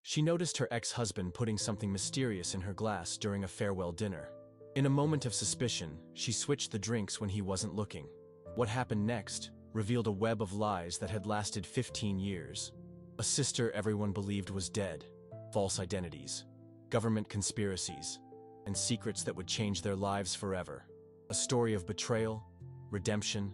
She noticed her ex-husband putting something mysterious in her glass during a farewell dinner. In a moment of suspicion, she switched the drinks when he wasn't looking. What happened next revealed a web of lies that had lasted 15 years. A sister everyone believed was dead, false identities, government conspiracies, and secrets that would change their lives forever. A story of betrayal, redemption,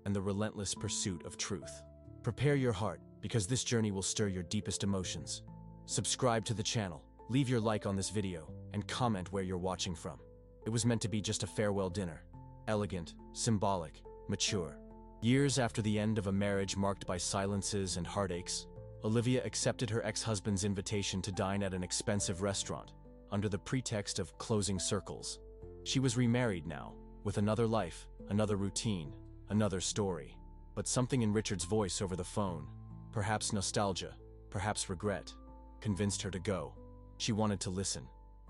and the relentless pursuit of truth. Prepare your heart, because this journey will stir your deepest emotions. Subscribe to the channel, leave your like on this video, and comment where you're watching from. It was meant to be just a farewell dinner. Elegant, symbolic, mature. Years after the end of a marriage marked by silences and heartaches, Olivia accepted her ex-husband's invitation to dine at an expensive restaurant, under the pretext of closing circles. She was remarried now, with another life, another routine, another story. But something in Richard's voice over the phone, perhaps nostalgia, perhaps regret, convinced her to go. She wanted to listen,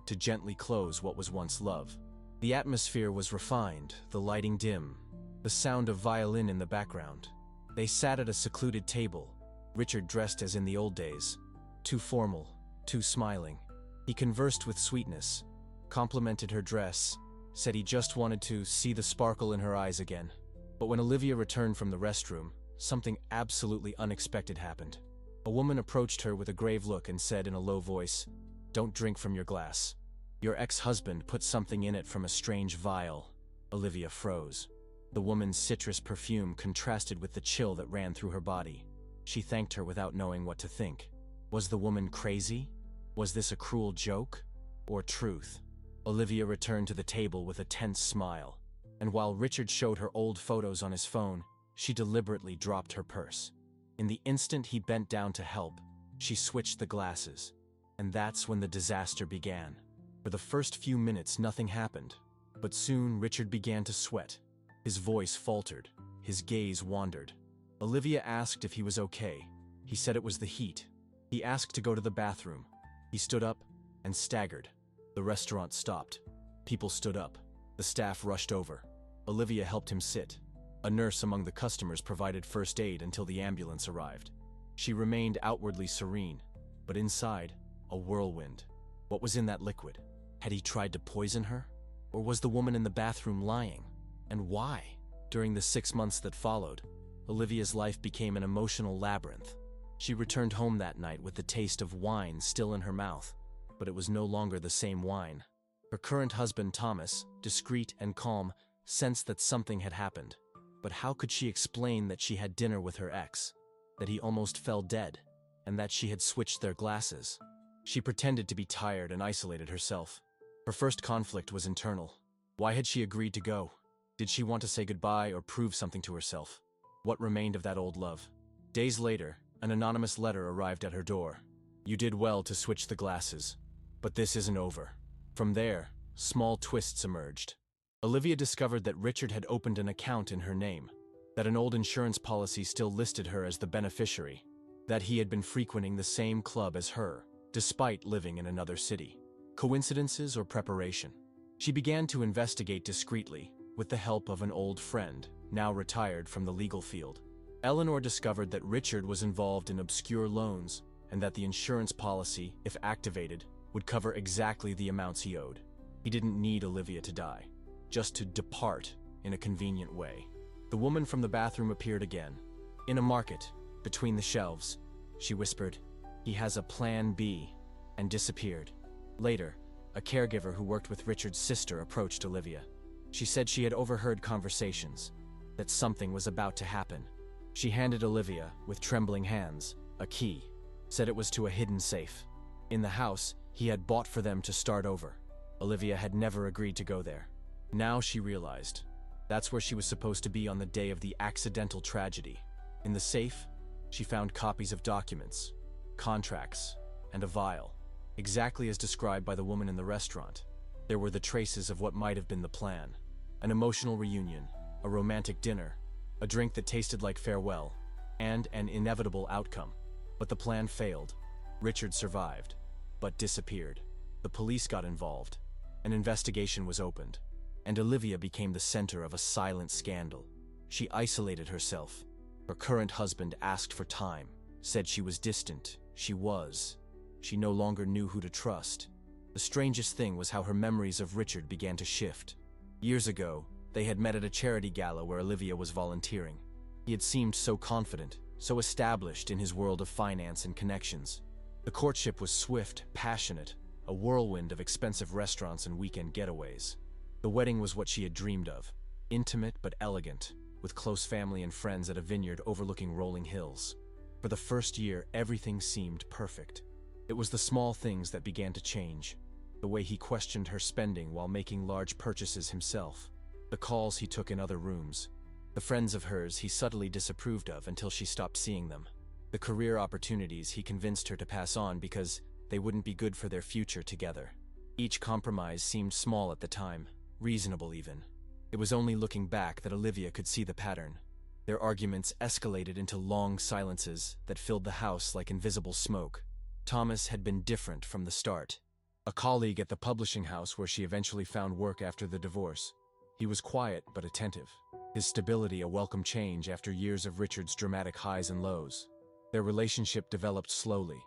to gently close what was once love. The atmosphere was refined, the lighting dim, the sound of violin in the background. They sat at a secluded table, Richard dressed as in the old days, too formal, too smiling. He conversed with sweetness, complimented her dress, said he just wanted to see the sparkle in her eyes again. But when Olivia returned from the restroom, something absolutely unexpected happened. A woman approached her with a grave look and said in a low voice, "Don't drink from your glass. Your ex-husband put something in it from a strange vial." Olivia froze. The woman's citrus perfume contrasted with the chill that ran through her body. She thanked her without knowing what to think. Was the woman crazy? Was this a cruel joke? Or truth? Olivia returned to the table with a tense smile, and while Richard showed her old photos on his phone, she deliberately dropped her purse. In the instant he bent down to help, she switched the glasses, and that's when the disaster began. For the first few minutes, nothing happened, but soon Richard began to sweat. His voice faltered, his gaze wandered. Olivia asked if he was okay. He said it was the heat. He asked to go to the bathroom. He stood up and staggered. The restaurant stopped. People stood up. The staff rushed over. Olivia helped him sit. A nurse among the customers provided first aid until the ambulance arrived. She remained outwardly serene, but inside, a whirlwind. What was in that liquid? Had he tried to poison her? Or was the woman in the bathroom lying? And why? During the 6 months that followed, Olivia's life became an emotional labyrinth. She returned home that night with the taste of wine still in her mouth, but it was no longer the same wine. Her current husband, Thomas, discreet and calm, sensed that something had happened. But how could she explain that she had dinner with her ex, that he almost fell dead, and that she had switched their glasses? She pretended to be tired and isolated herself. Her first conflict was internal. Why had she agreed to go? Did she want to say goodbye or prove something to herself? What remained of that old love? Days later, an anonymous letter arrived at her door. "You did well to switch the glasses, but this isn't over." From there, small twists emerged. Olivia discovered that Richard had opened an account in her name, that an old insurance policy still listed her as the beneficiary, that he had been frequenting the same club as her, despite living in another city. Coincidences or preparation? She began to investigate discreetly, with the help of an old friend, now retired from the legal field. Eleanor discovered that Richard was involved in obscure loans, and that the insurance policy, if activated, would cover exactly the amounts he owed. He didn't need Olivia to die, just to depart in a convenient way. The woman from the bathroom appeared again. In a market, between the shelves, she whispered, "He has a plan B," and disappeared. Later, a caregiver who worked with Richard's sister approached Olivia. She said she had overheard conversations, that something was about to happen. She handed Olivia, with trembling hands, a key, said it was to a hidden safe. In the house he had bought for them to start over. Olivia had never agreed to go there. Now she realized, that's where she was supposed to be on the day of the accidental tragedy. In the safe, she found copies of documents, contracts, and a vial, exactly as described by the woman in the restaurant. There were the traces of what might have been the plan. An emotional reunion, a romantic dinner, a drink that tasted like farewell, and an inevitable outcome. But the plan failed. Richard survived, but disappeared. The police got involved. An investigation was opened, and Olivia became the center of a silent scandal. She isolated herself. Her current husband asked for time, said she was distant. She was. She no longer knew who to trust. The strangest thing was how her memories of Richard began to shift. Years ago, they had met at a charity gala where Olivia was volunteering. He had seemed so confident, so established in his world of finance and connections. The courtship was swift, passionate, a whirlwind of expensive restaurants and weekend getaways. The wedding was what she had dreamed of, intimate but elegant, with close family and friends at a vineyard overlooking rolling hills. For the first year, everything seemed perfect. It was the small things that began to change. The way he questioned her spending while making large purchases himself. The calls he took in other rooms. The friends of hers he subtly disapproved of until she stopped seeing them. The career opportunities he convinced her to pass on because they wouldn't be good for their future together. Each compromise seemed small at the time, reasonable even. It was only looking back that Olivia could see the pattern. Their arguments escalated into long silences that filled the house like invisible smoke. Thomas had been different from the start. A colleague at the publishing house where she eventually found work after the divorce. He was quiet but attentive. His stability a welcome change after years of Richard's dramatic highs and lows. Their relationship developed slowly,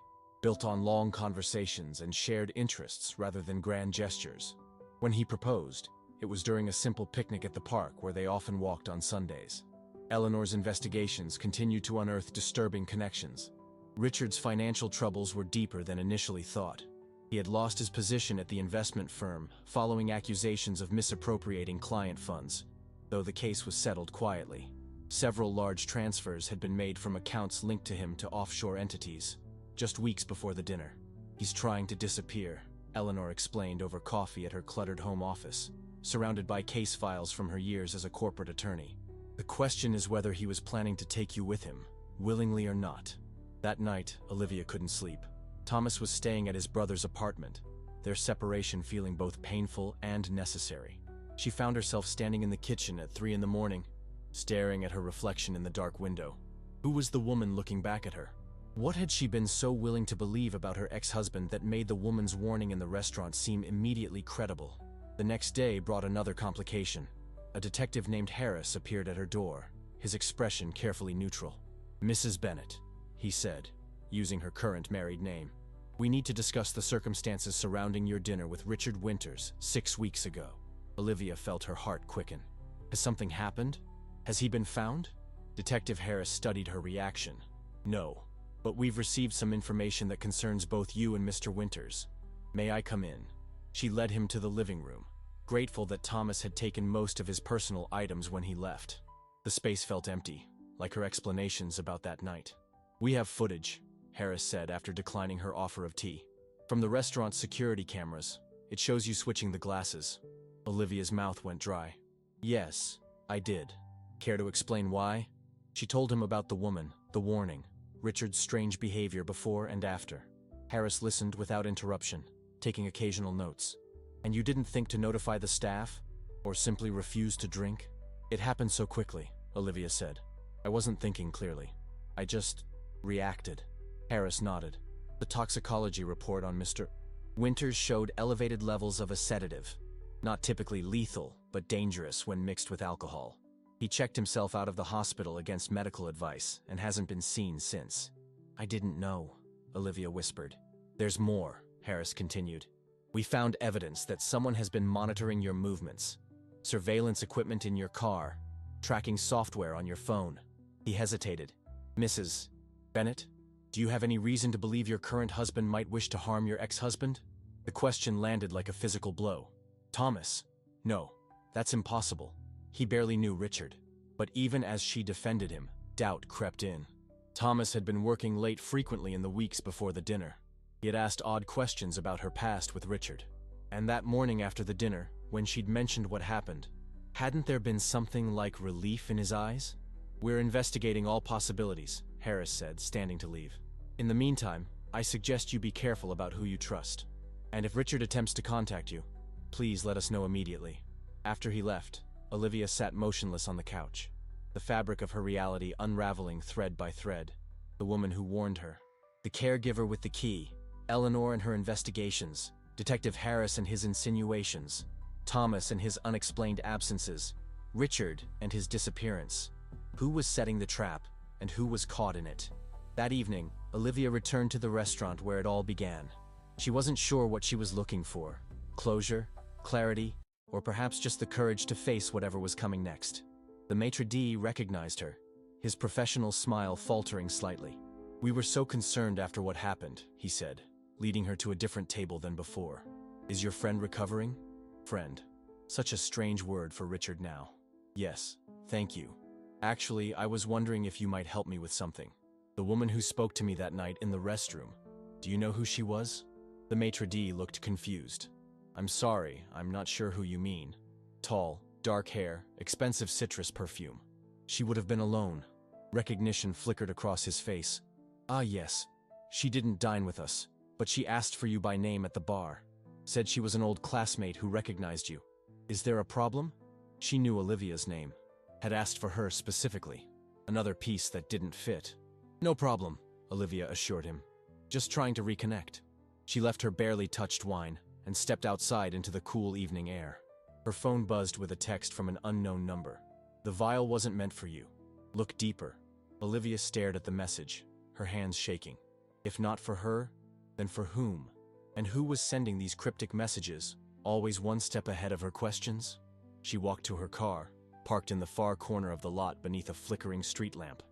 built on long conversations and shared interests rather than grand gestures. When he proposed, it was during a simple picnic at the park where they often walked on Sundays. Eleanor's investigations continued to unearth disturbing connections. Richard's financial troubles were deeper than initially thought. He had lost his position at the investment firm following accusations of misappropriating client funds, though the case was settled quietly. Several large transfers had been made from accounts linked to him to offshore entities. Just weeks before the dinner. "He's trying to disappear," Eleanor explained over coffee at her cluttered home office, surrounded by case files from her years as a corporate attorney. "The question is whether he was planning to take you with him, willingly or not." That night, Olivia couldn't sleep. Thomas was staying at his brother's apartment, their separation feeling both painful and necessary. She found herself standing in the kitchen at 3 a.m, staring at her reflection in the dark window. Who was the woman looking back at her? What had she been so willing to believe about her ex-husband that made the woman's warning in the restaurant seem immediately credible? The next day brought another complication. A detective named Harris appeared at her door, his expression carefully neutral. "Mrs. Bennet," he said, using her current married name. "We need to discuss the circumstances surrounding your dinner with Richard Winters 6 weeks ago." Olivia felt her heart quicken. Has something happened? Has he been found? Detective Harris studied her reaction. "No, but we've received some information that concerns both you and Mr. Winters. May I come in?" She led him to the living room, grateful that Thomas had taken most of his personal items when he left. The space felt empty, like her explanations about that night. "We have footage," Harris said after declining her offer of tea. "From the restaurant's security cameras. It shows you switching the glasses." Olivia's mouth went dry. "Yes, I did. Care to explain why?" She told him about the woman, the warning, Richard's strange behavior before and after. Harris listened without interruption, taking occasional notes. "And you didn't think to notify the staff? Or simply refuse to drink?" "It happened so quickly," Olivia said. "I wasn't thinking clearly. I just reacted." Harris nodded. "The toxicology report on Mr. Winters showed elevated levels of a sedative. Not typically lethal, but dangerous when mixed with alcohol. He checked himself out of the hospital against medical advice and hasn't been seen since." "I didn't know," Olivia whispered. "There's more," Harris continued. "We found evidence that someone has been monitoring your movements. Surveillance equipment in your car, tracking software on your phone." He hesitated. "Mrs. Bennet, do you have any reason to believe your current husband might wish to harm your ex-husband?" The question landed like a physical blow. "Thomas, no, that's impossible. He barely knew Richard." But even as she defended him, doubt crept in. Thomas had been working late frequently in the weeks before the dinner. He had asked odd questions about her past with Richard. And that morning after the dinner, when she'd mentioned what happened, hadn't there been something like relief in his eyes? "We're investigating all possibilities," Harris said, standing to leave. "In the meantime, I suggest you be careful about who you trust. And if Richard attempts to contact you, please let us know immediately." After he left, Olivia sat motionless on the couch, the fabric of her reality unraveling thread by thread. The woman who warned her, the caregiver with the key, Eleanor and her investigations, Detective Harris and his insinuations, Thomas and his unexplained absences, Richard and his disappearance. Who was setting the trap, and who was caught in it? That evening, Olivia returned to the restaurant where it all began. She wasn't sure what she was looking for: closure, clarity, or perhaps just the courage to face whatever was coming next. The maitre d' recognized her, his professional smile faltering slightly. "We were so concerned after what happened," he said, leading her to a different table than before. "Is your friend recovering?" Friend. Such a strange word for Richard now. "Yes, thank you. Actually, I was wondering if you might help me with something. The woman who spoke to me that night in the restroom. Do you know who she was?" The maitre d' looked confused. "I'm sorry, I'm not sure who you mean. Tall, dark hair, expensive citrus perfume. She would have been alone." Recognition flickered across his face. "Ah yes. She didn't dine with us, but she asked for you by name at the bar. Said she was an old classmate who recognized you. Is there a problem?" She knew Olivia's name. Had asked for her specifically. Another piece that didn't fit. "No problem," Olivia assured him. "Just trying to reconnect." She left her barely touched wine and stepped outside into the cool evening air. Her phone buzzed with a text from an unknown number. "The vial wasn't meant for you. Look deeper." Olivia stared at the message, her hands shaking. If not for her, then for whom? And who was sending these cryptic messages, always one step ahead of her questions? She walked to her car, parked in the far corner of the lot beneath a flickering street lamp.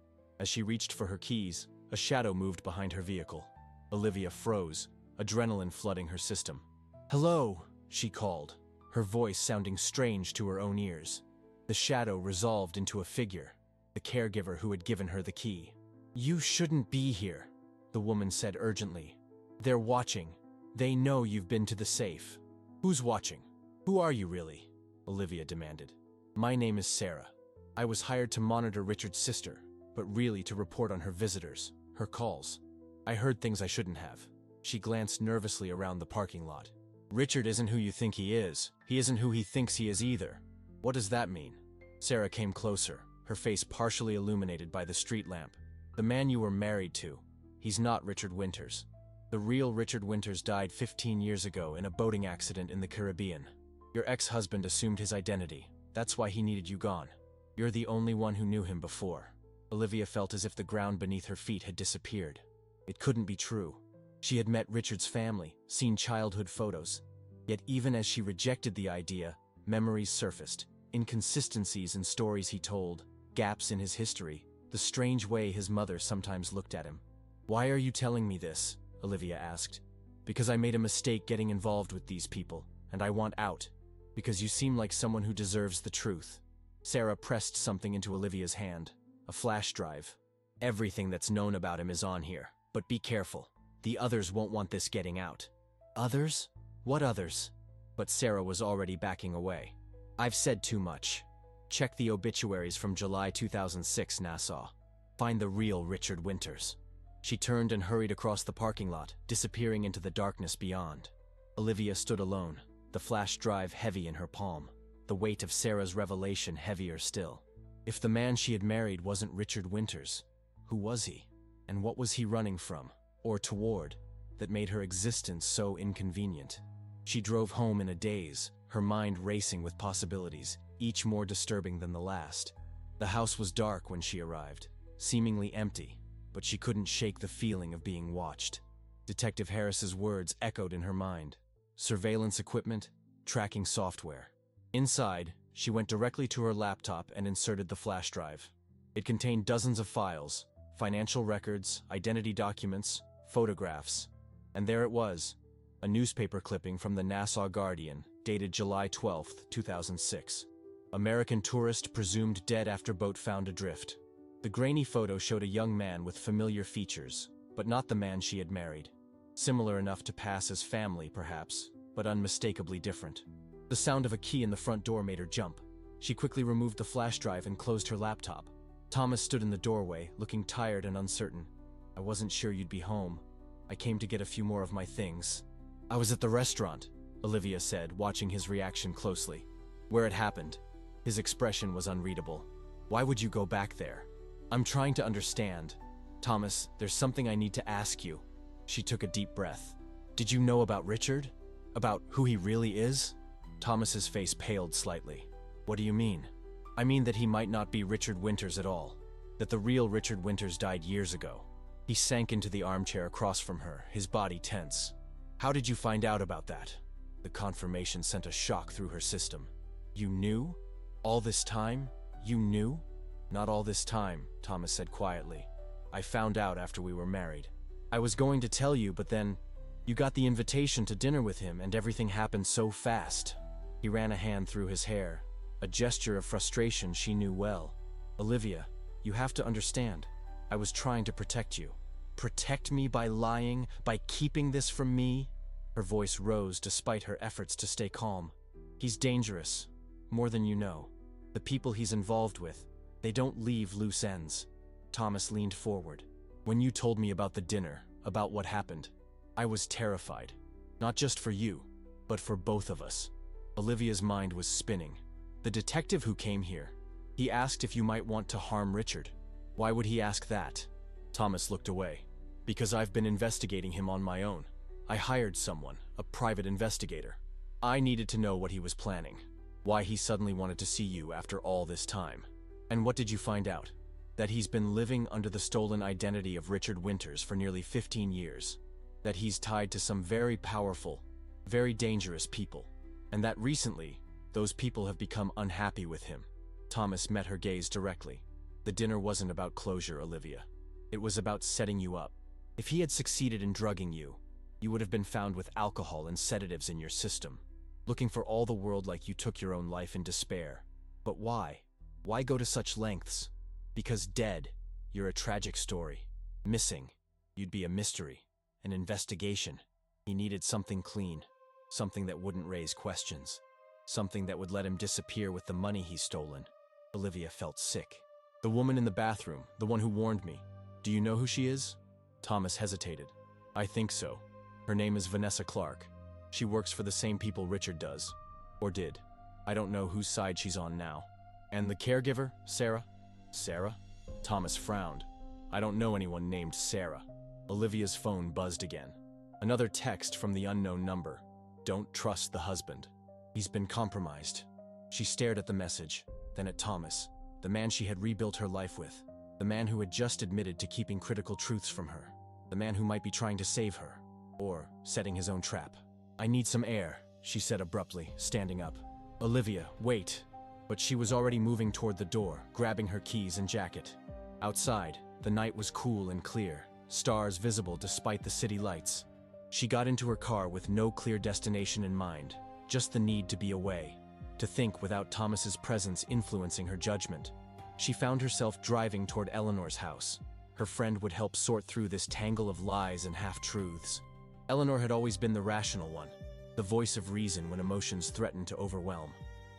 As she reached for her keys, a shadow moved behind her vehicle. Olivia froze, adrenaline flooding her system. "Hello," she called, her voice sounding strange to her own ears. The shadow resolved into a figure, the caregiver who had given her the key. "You shouldn't be here," the woman said urgently. "They're watching. They know you've been to the safe." "Who's watching? Who are you really?" Olivia demanded. "My name is Sarah. I was hired to monitor Richard's sister, but really to report on her visitors, her calls. I heard things I shouldn't have." She glanced nervously around the parking lot. "Richard isn't who you think he is. He isn't who he thinks he is either." "What does that mean?" Sarah came closer, her face partially illuminated by the street lamp. "The man you were married to, he's not Richard Winters. The real Richard Winters died 15 years ago in a boating accident in the Caribbean. Your ex-husband assumed his identity. That's why he needed you gone. You're the only one who knew him before." Olivia felt as if the ground beneath her feet had disappeared. It couldn't be true. She had met Richard's family, seen childhood photos. Yet even as she rejected the idea, memories surfaced, inconsistencies in stories he told, gaps in his history, the strange way his mother sometimes looked at him. "Why are you telling me this?" Olivia asked. "Because I made a mistake getting involved with these people, and I want out. Because you seem like someone who deserves the truth." Sarah pressed something into Olivia's hand, a flash drive. "Everything that's known about him is on here, but be careful. The others won't want this getting out." "Others? What others?" But Sarah was already backing away. "I've said too much. Check the obituaries from July 2006 Nassau. Find the real Richard Winters." She turned and hurried across the parking lot, disappearing into the darkness beyond. Olivia stood alone, the flash drive heavy in her palm, the weight of Sarah's revelation heavier still. If the man she had married wasn't Richard Winters, who was he? And what was he running from, or toward, that made her existence so inconvenient? She drove home in a daze, her mind racing with possibilities, each more disturbing than the last. The house was dark when she arrived, seemingly empty, but she couldn't shake the feeling of being watched. Detective Harris's words echoed in her mind. Surveillance equipment, tracking software. Inside, she went directly to her laptop and inserted the flash drive. It contained dozens of files, financial records, identity documents, photographs. And there it was, a newspaper clipping from the Nassau Guardian, dated July 12, 2006. "American tourist presumed dead after boat found adrift." The grainy photo showed a young man with familiar features, but not the man she had married. Similar enough to pass as family, perhaps, but unmistakably different. The sound of a key in the front door made her jump. She quickly removed the flash drive and closed her laptop. Thomas stood in the doorway, looking tired and uncertain. "I wasn't sure you'd be home. I came to get a few more of my things." "I was at the restaurant," Olivia said, watching his reaction closely. "Where it happened." His expression was unreadable. "Why would you go back there?" "I'm trying to understand. Thomas, there's something I need to ask you." She took a deep breath. "Did you know about Richard? About who he really is?" Thomas's face paled slightly. "What do you mean?" "I mean that he might not be Richard Winters at all. That the real Richard Winters died years ago. He sank into the armchair across from her, his body tense. How did you find out about that? The confirmation sent a shock through her system. You knew? All this time? You knew? Not all this time, Thomas said quietly. I found out after we were married. I was going to tell you, but then you got the invitation to dinner with him and everything happened so fast. He ran a hand through his hair, a gesture of frustration she knew well. Olivia, you have to understand. I was trying to protect you. Protect me by lying, by keeping this from me? Her voice rose despite her efforts to stay calm. He's dangerous, more than you know. The people he's involved with, they don't leave loose ends. Thomas leaned forward. When you told me about the dinner, about what happened, I was terrified. Not just for you, but for both of us. Olivia's mind was spinning. The detective who came here, he asked if you might want to harm Richard. Why would he ask that? Thomas looked away. Because I've been investigating him on my own. I hired someone, a private investigator. I needed to know what he was planning. Why he suddenly wanted to see you after all this time. And what did you find out? That he's been living under the stolen identity of Richard Winters for nearly 15 years. That he's tied to some very powerful, very dangerous people. And that recently, those people have become unhappy with him. Thomas met her gaze directly. The dinner wasn't about closure, Olivia. It was about setting you up. If he had succeeded in drugging you, you would have been found with alcohol and sedatives in your system, looking for all the world like you took your own life in despair. But why? Why go to such lengths? Because dead, you're a tragic story. Missing, you'd be a mystery, an investigation. He needed something clean, something that wouldn't raise questions, something that would let him disappear with the money he's stolen. Olivia felt sick. The woman in the bathroom, the one who warned me. Do you know who she is? Thomas hesitated. I think so. Her name is Vanessa Clark. She works for the same people Richard does. Or did. I don't know whose side she's on now. And the caregiver, Sarah? Sarah? Thomas frowned. I don't know anyone named Sarah. Olivia's phone buzzed again. Another text from the unknown number. Don't trust the husband. He's been compromised. She stared at the message, then at Thomas, the man she had rebuilt her life with, the man who had just admitted to keeping critical truths from her, the man who might be trying to save her, or setting his own trap. I need some air, she said abruptly, standing up. Olivia, wait. But she was already moving toward the door, grabbing her keys and jacket. Outside, the night was cool and clear, stars visible despite the city lights. She got into her car with no clear destination in mind, just the need to be away, to think without Thomas's presence influencing her judgment. She found herself driving toward Eleanor's house. Her friend would help sort through this tangle of lies and half-truths. Eleanor had always been the rational one, the voice of reason when emotions threatened to overwhelm.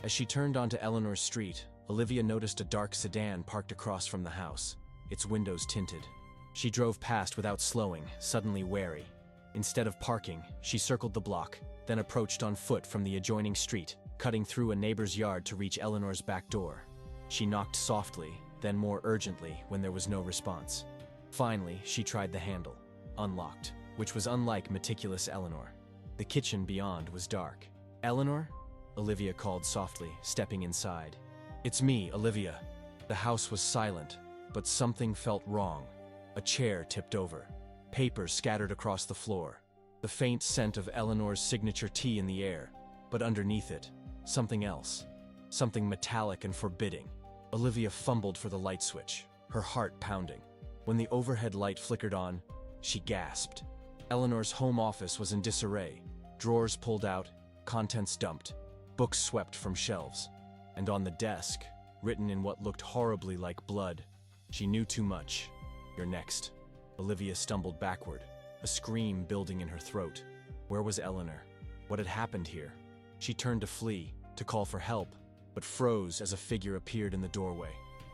As she turned onto Eleanor's street, Olivia noticed a dark sedan parked across from the house, its windows tinted. She drove past without slowing, suddenly wary. Instead of parking, she circled the block, then approached on foot from the adjoining street, cutting through a neighbor's yard to reach Eleanor's back door. She knocked softly, then more urgently when there was no response. Finally, she tried the handle, unlocked, which was unlike meticulous Eleanor. The kitchen beyond was dark. Eleanor? Olivia called softly, stepping inside. It's me, Olivia. The house was silent, but something felt wrong. A chair tipped over. Papers scattered across the floor. The faint scent of Eleanor's signature tea in the air, but underneath it, something else. Something metallic and forbidding. Olivia fumbled for the light switch, her heart pounding. When the overhead light flickered on, she gasped. Eleanor's home office was in disarray. Drawers pulled out, contents dumped, books swept from shelves. And on the desk, written in what looked horribly like blood, she knew too much. You're next. Olivia stumbled backward, a scream building in her throat. Where was Eleanor? What had happened here? She turned to flee, to call for help, but froze as a figure appeared in the doorway.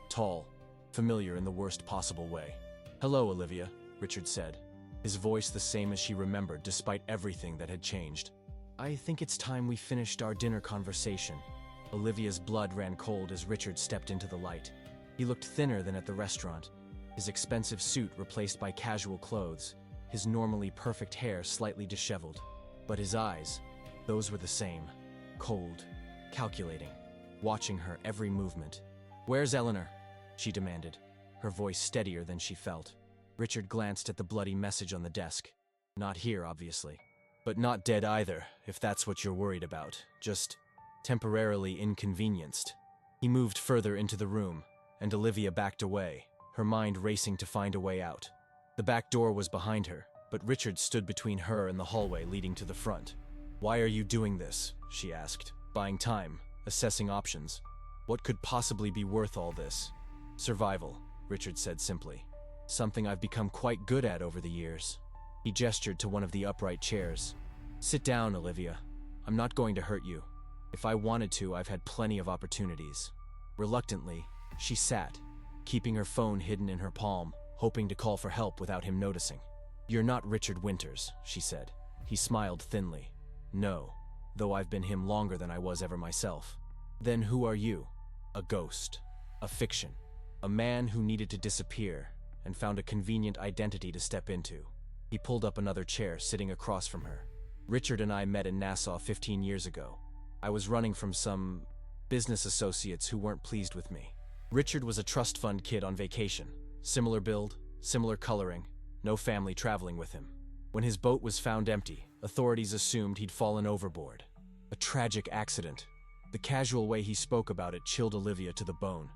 Tall, familiar in the worst possible way. Hello, Olivia, Richard said, his voice the same as she remembered despite everything that had changed. I think it's time we finished our dinner conversation. Olivia's blood ran cold as Richard stepped into the light. He looked thinner than at the restaurant, his expensive suit replaced by casual clothes, his normally perfect hair slightly disheveled. But his eyes, those were the same, cold, calculating, watching her every movement. Where's Eleanor? She demanded, her voice steadier than she felt. Richard glanced at the bloody message on the desk. Not here, obviously. But not dead either, if that's what you're worried about. Just temporarily inconvenienced. He moved further into the room, and Olivia backed away, her mind racing to find a way out. The back door was behind her, but Richard stood between her and the hallway leading to the front. "Why are you doing this?" she asked, buying time, assessing options. "What could possibly be worth all this?" "Survival," Richard said simply. "Something I've become quite good at over the years." He gestured to one of the upright chairs. "Sit down, Olivia. I'm not going to hurt you. If I wanted to, I've had plenty of opportunities." Reluctantly, she sat, keeping her phone hidden in her palm, hoping to call for help without him noticing. "You're not Richard Winters," she said. He smiled thinly. "No, though I've been him longer than I was ever myself." "Then who are you?" "A ghost. A fiction. A man who needed to disappear and found a convenient identity to step into." He pulled up another chair, sitting across from her. "Richard and I met in Nassau 15 years ago. I was running from some business associates who weren't pleased with me. Richard was a trust fund kid on vacation. Similar build, similar coloring, no family traveling with him. When his boat was found empty, authorities assumed he'd fallen overboard. A tragic accident. The casual way he spoke about it chilled Olivia to the bone.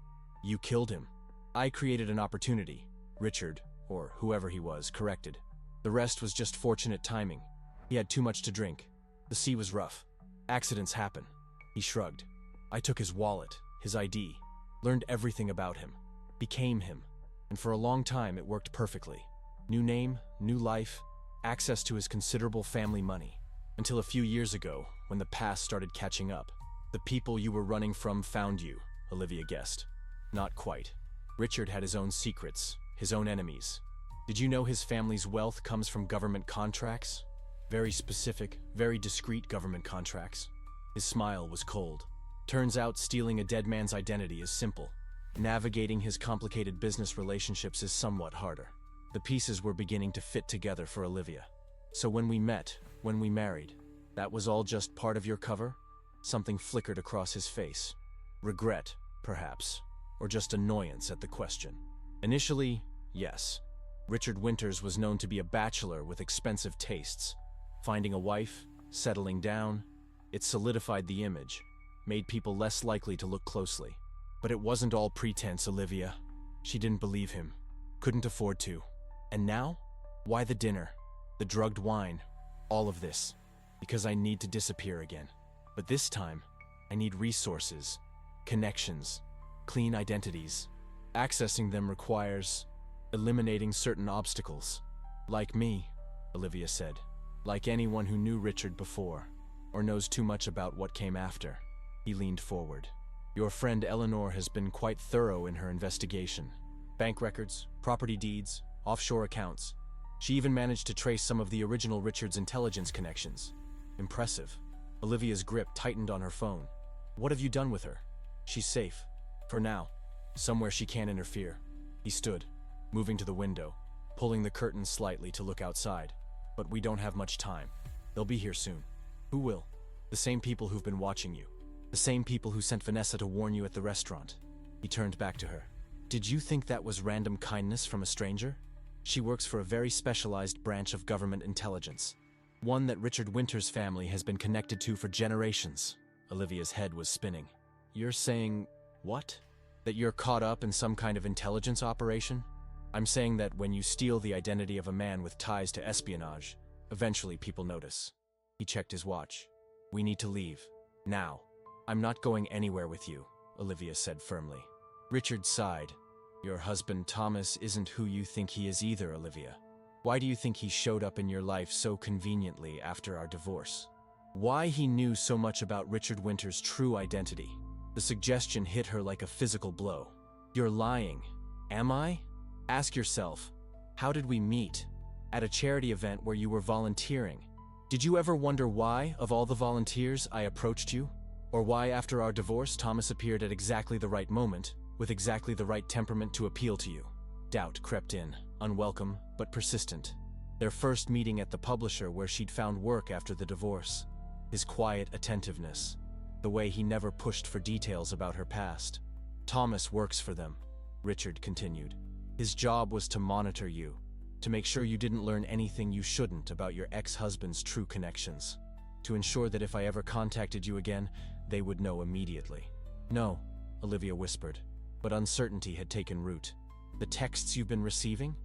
"You killed him." "I created an opportunity," Richard, or whoever he was, corrected. "The rest was just fortunate timing. He had too much to drink. The sea was rough. Accidents happen." He shrugged. "I took his wallet, his ID, learned everything about him, became him, and for a long time it worked perfectly. New name, new life, access to his considerable family money. Until a few years ago, when the past started catching up. The people you were running from found you," Olivia guessed. "Not quite. Richard had his own secrets, his own enemies. Did you know his family's wealth comes from government contracts? Very specific, very discreet government contracts." His smile was cold. "Turns out stealing a dead man's identity is simple. Navigating his complicated business relationships is somewhat harder." The pieces were beginning to fit together for Olivia. "So when we met, when we married, that was all just part of your cover?" Something flickered across his face. Regret, perhaps, or just annoyance at the question. "Initially, yes. Richard Winters was known to be a bachelor with expensive tastes. Finding a wife, settling down, it solidified the image, made people less likely to look closely. But it wasn't all pretense, Olivia. She didn't believe him, couldn't afford to. And now? Why the dinner, the drugged wine, all of this? Because I need to disappear again. But this time, I need resources, connections, clean identities. Accessing them requires eliminating certain obstacles. Like me," Olivia said. "Like anyone who knew Richard before, or knows too much about what came after." He leaned forward. "Your friend Eleanor has been quite thorough in her investigation. Bank records, property deeds, offshore accounts. She even managed to trace some of the original Richard's intelligence connections. Impressive." Olivia's grip tightened on her phone. "What have you done with her?" "She's safe. For now. Somewhere she can't interfere." He stood, moving to the window, pulling the curtain slightly to look outside. "But we don't have much time. They'll be here soon." "Who will?" "The same people who've been watching you. The same people who sent Vanessa to warn you at the restaurant." He turned back to her. "Did you think that was random kindness from a stranger? She works for a very specialized branch of government intelligence. One that Richard Winters' family has been connected to for generations." Olivia's head was spinning. "You're saying, what? That you're caught up in some kind of intelligence operation?" "I'm saying that when you steal the identity of a man with ties to espionage, eventually people notice." He checked his watch. "We need to leave. Now." "I'm not going anywhere with you," Olivia said firmly. Richard sighed. "Your husband Thomas isn't who you think he is either, Olivia. Why do you think he showed up in your life so conveniently after our divorce? Why he knew so much about Richard Winters' true identity?" The suggestion hit her like a physical blow. "You're lying." "Am I? Ask yourself, how did we meet? At a charity event where you were volunteering. Did you ever wonder why, of all the volunteers, I approached you? Or why, after our divorce, Thomas appeared at exactly the right moment, with exactly the right temperament to appeal to you?" Doubt crept in, unwelcome, but persistent. Their first meeting at the publisher where she'd found work after the divorce. His quiet attentiveness. The way he never pushed for details about her past. "Thomas works for them," Richard continued. "His job was to monitor you, To make sure you didn't learn anything you shouldn't about your ex-husband's true connections. To ensure that if I ever contacted you again, they would know immediately. No, Olivia whispered, but uncertainty had taken root. The texts you've been receiving?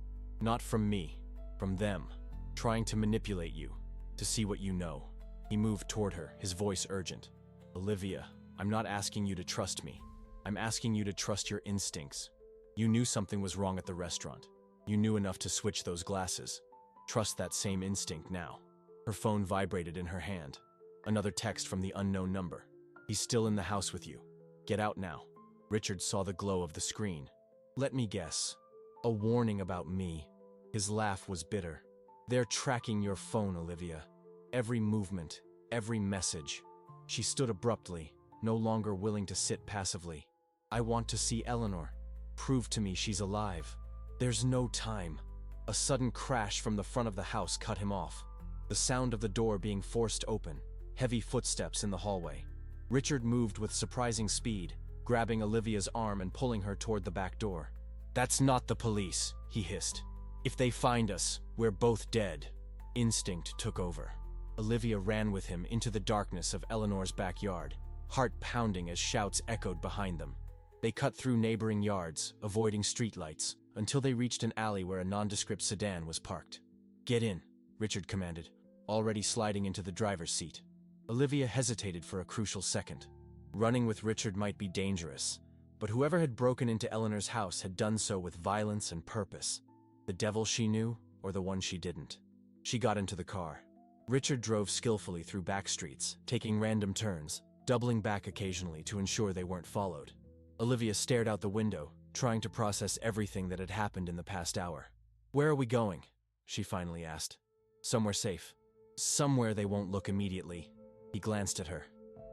Not from me, from them, trying to manipulate you, to see what you know. He moved toward her, his voice urgent. Olivia, I'm not asking you to trust me. I'm asking you to trust your instincts. You knew something was wrong at the restaurant. You knew enough to switch those glasses. Trust that same instinct now. Her phone vibrated in her hand. Another text from the unknown number. He's still in the house with you. Get out now. Richard saw the glow of the screen. Let me guess. A warning about me. His laugh was bitter. They're tracking your phone, Olivia. Every movement, every message. She stood abruptly, no longer willing to sit passively. I want to see Eleanor. Prove to me she's alive. There's no time. A sudden crash from the front of the house cut him off. The sound of the door being forced open, heavy footsteps in the hallway. Richard moved with surprising speed, grabbing Olivia's arm and pulling her toward the back door. That's not the police, he hissed. If they find us, we're both dead. Instinct took over. Olivia ran with him into the darkness of Eleanor's backyard, heart pounding as shouts echoed behind them. They cut through neighboring yards, avoiding streetlights, until they reached an alley where a nondescript sedan was parked. Get in, Richard commanded, already sliding into the driver's seat. Olivia hesitated for a crucial second. Running with Richard might be dangerous, but whoever had broken into Eleanor's house had done so with violence and purpose. The devil she knew, or the one she didn't. She got into the car. Richard drove skillfully through back streets, taking random turns, doubling back occasionally to ensure they weren't followed. Olivia stared out the window, trying to process everything that had happened in the past hour. Where are we going? She finally asked. Somewhere safe. Somewhere they won't look immediately. He glanced at her.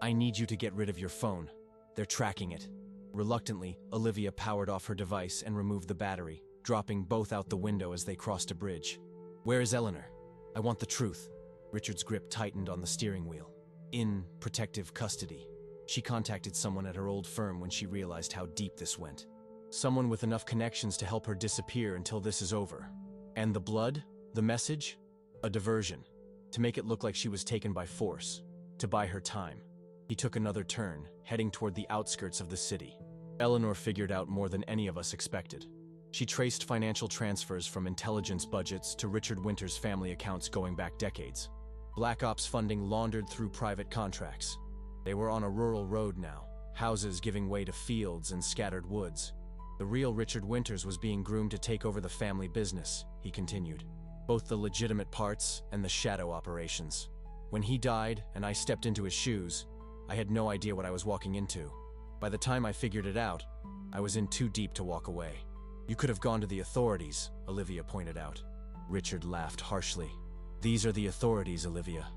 I need you to get rid of your phone. They're tracking it. Reluctantly, Olivia powered off her device and removed the battery, dropping both out the window as they crossed a bridge. Where is Eleanor? I want the truth. Richard's grip tightened on the steering wheel. In protective custody. She contacted someone at her old firm when she realized how deep this went. Someone with enough connections to help her disappear until this is over. And the blood? The message? A diversion. To make it look like she was taken by force. To buy her time. He took another turn, heading toward the outskirts of the city. Eleanor figured out more than any of us expected. She traced financial transfers from intelligence budgets to Richard Winter's family accounts going back decades. Black Ops funding laundered through private contracts. They were on a rural road now, houses giving way to fields and scattered woods. The real Richard Winters was being groomed to take over the family business, he continued. Both the legitimate parts and the shadow operations. When he died and I stepped into his shoes, I had no idea what I was walking into. By the time I figured it out, I was in too deep to walk away. You could have gone to the authorities, Olivia pointed out. Richard laughed harshly. These are the authorities, Olivia.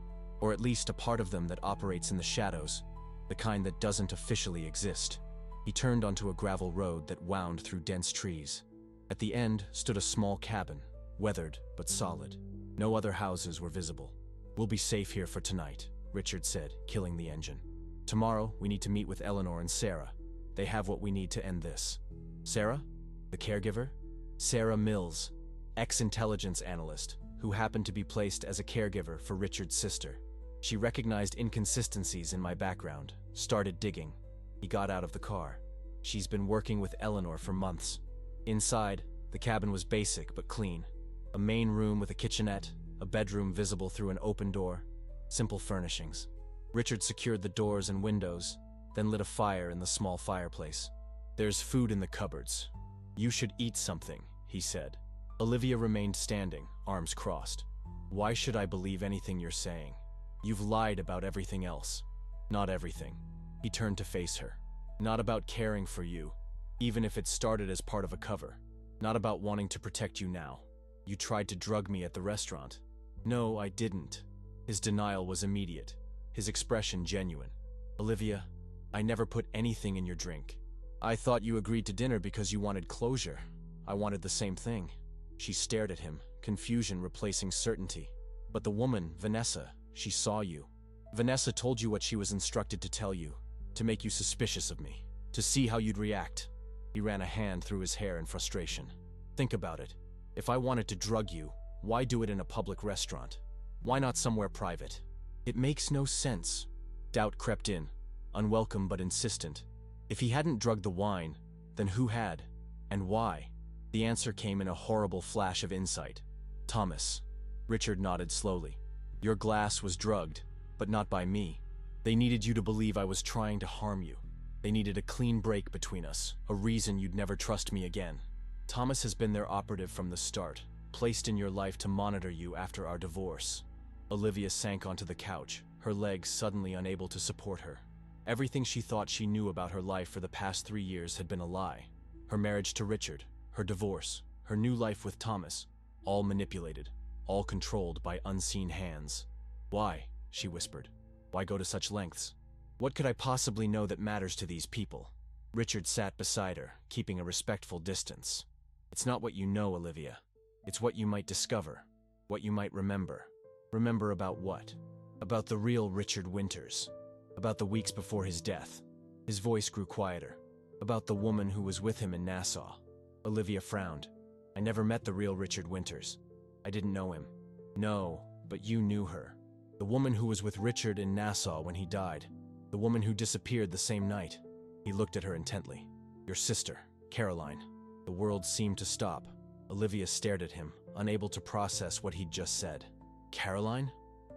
Or at least a part of them that operates in the shadows, the kind that doesn't officially exist. He turned onto a gravel road that wound through dense trees. At the end stood a small cabin, weathered but solid. No other houses were visible. We'll be safe here for tonight, Richard said, killing the engine. Tomorrow, we need to meet with Eleanor and Sarah. They have what we need to end this. Sarah? The caregiver? Sarah Mills, ex-intelligence analyst, who happened to be placed as a caregiver for Richard's sister. She recognized inconsistencies in my background, started digging. He got out of the car. She's been working with Eleanor for months. Inside, the cabin was basic but clean. A main room with a kitchenette, a bedroom visible through an open door, simple furnishings. Richard secured the doors and windows, then lit a fire in the small fireplace. There's food in the cupboards. You should eat something, he said. Olivia remained standing, arms crossed. Why should I believe anything you're saying? You've lied about everything else. Not everything. He turned to face her. Not about caring for you, even if it started as part of a cover. Not about wanting to protect you now. You tried to drug me at the restaurant. No, I didn't. His denial was immediate, his expression genuine. Olivia, I never put anything in your drink. I thought you agreed to dinner because you wanted closure. I wanted the same thing. She stared at him, confusion replacing certainty. But the woman, Vanessa, she saw you. Vanessa told you what she was instructed to tell you, to make you suspicious of me, to see how you'd react. He ran a hand through his hair in frustration. Think about it. If I wanted to drug you, why do it in a public restaurant? Why not somewhere private? It makes no sense. Doubt crept in, unwelcome but insistent. If he hadn't drugged the wine, then who had? And why? The answer came in a horrible flash of insight. Thomas. Richard nodded slowly. Your glass was drugged, but not by me. They needed you to believe I was trying to harm you. They needed a clean break between us, a reason you'd never trust me again. Thomas has been their operative from the start, placed in your life to monitor you after our divorce. Olivia sank onto the couch, her legs suddenly unable to support her. Everything she thought she knew about her life for the past 3 years had been a lie. Her marriage to Richard, her divorce, her new life with Thomas, all manipulated, all controlled by unseen hands. Why? She whispered. Why go to such lengths? What could I possibly know that matters to these people? Richard sat beside her, keeping a respectful distance. It's not what you know, Olivia. It's what you might discover, what you might remember. Remember about what? About the real Richard Winters. About the weeks before his death. His voice grew quieter. About the woman who was with him in Nassau. Olivia frowned. I never met the real Richard Winters. I didn't know him. No, but you knew her. The woman who was with Richard in Nassau when he died. The woman who disappeared the same night. He looked at her intently. Your sister, Caroline. The world seemed to stop. Olivia stared at him, unable to process what he'd just said. Caroline?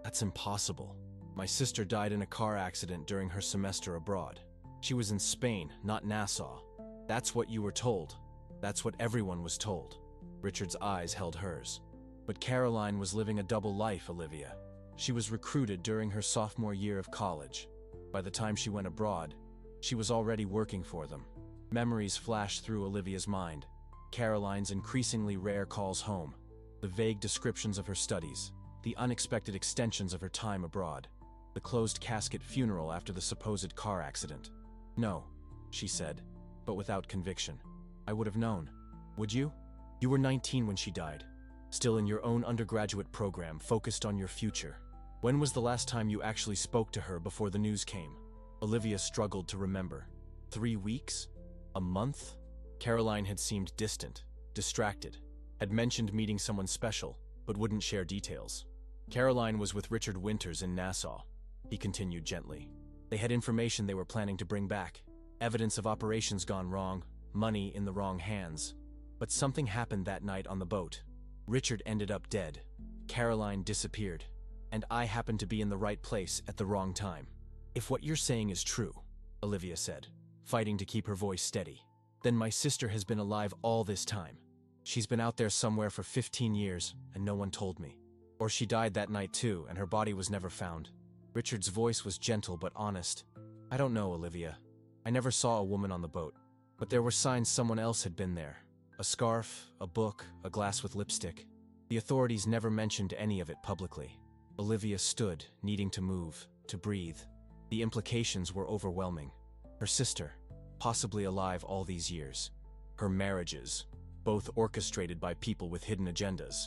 That's impossible. My sister died in a car accident during her semester abroad. She was in Spain, not Nassau. That's what you were told. That's what everyone was told. Richard's eyes held hers. But Caroline was living a double life, Olivia. She was recruited during her sophomore year of college. By the time she went abroad, she was already working for them. Memories flashed through Olivia's mind. Caroline's increasingly rare calls home, the vague descriptions of her studies, the unexpected extensions of her time abroad, the closed casket funeral after the supposed car accident. No, she said, but without conviction. I would have known. Would you? You were 19 when she died, still in your own undergraduate program focused on your future. When was the last time you actually spoke to her before the news came? Olivia struggled to remember. 3 weeks? A month? Caroline had seemed distant, distracted, had mentioned meeting someone special, but wouldn't share details. Caroline was with Richard Winters in Nassau, he continued gently. They had information they were planning to bring back, evidence of operations gone wrong, money in the wrong hands. But something happened that night on the boat. Richard ended up dead. Caroline disappeared. And I happened to be in the right place at the wrong time. If what you're saying is true, Olivia said, fighting to keep her voice steady, then my sister has been alive all this time. She's been out there somewhere for 15 years, and no one told me. Or she died that night too, and her body was never found. Richard's voice was gentle but honest. I don't know, Olivia. I never saw a woman on the boat, but there were signs someone else had been there. A scarf, a book, a glass with lipstick. The authorities never mentioned any of it publicly. Olivia stood, needing to move, to breathe. The implications were overwhelming. Her sister, possibly alive all these years. Her marriages, both orchestrated by people with hidden agendas.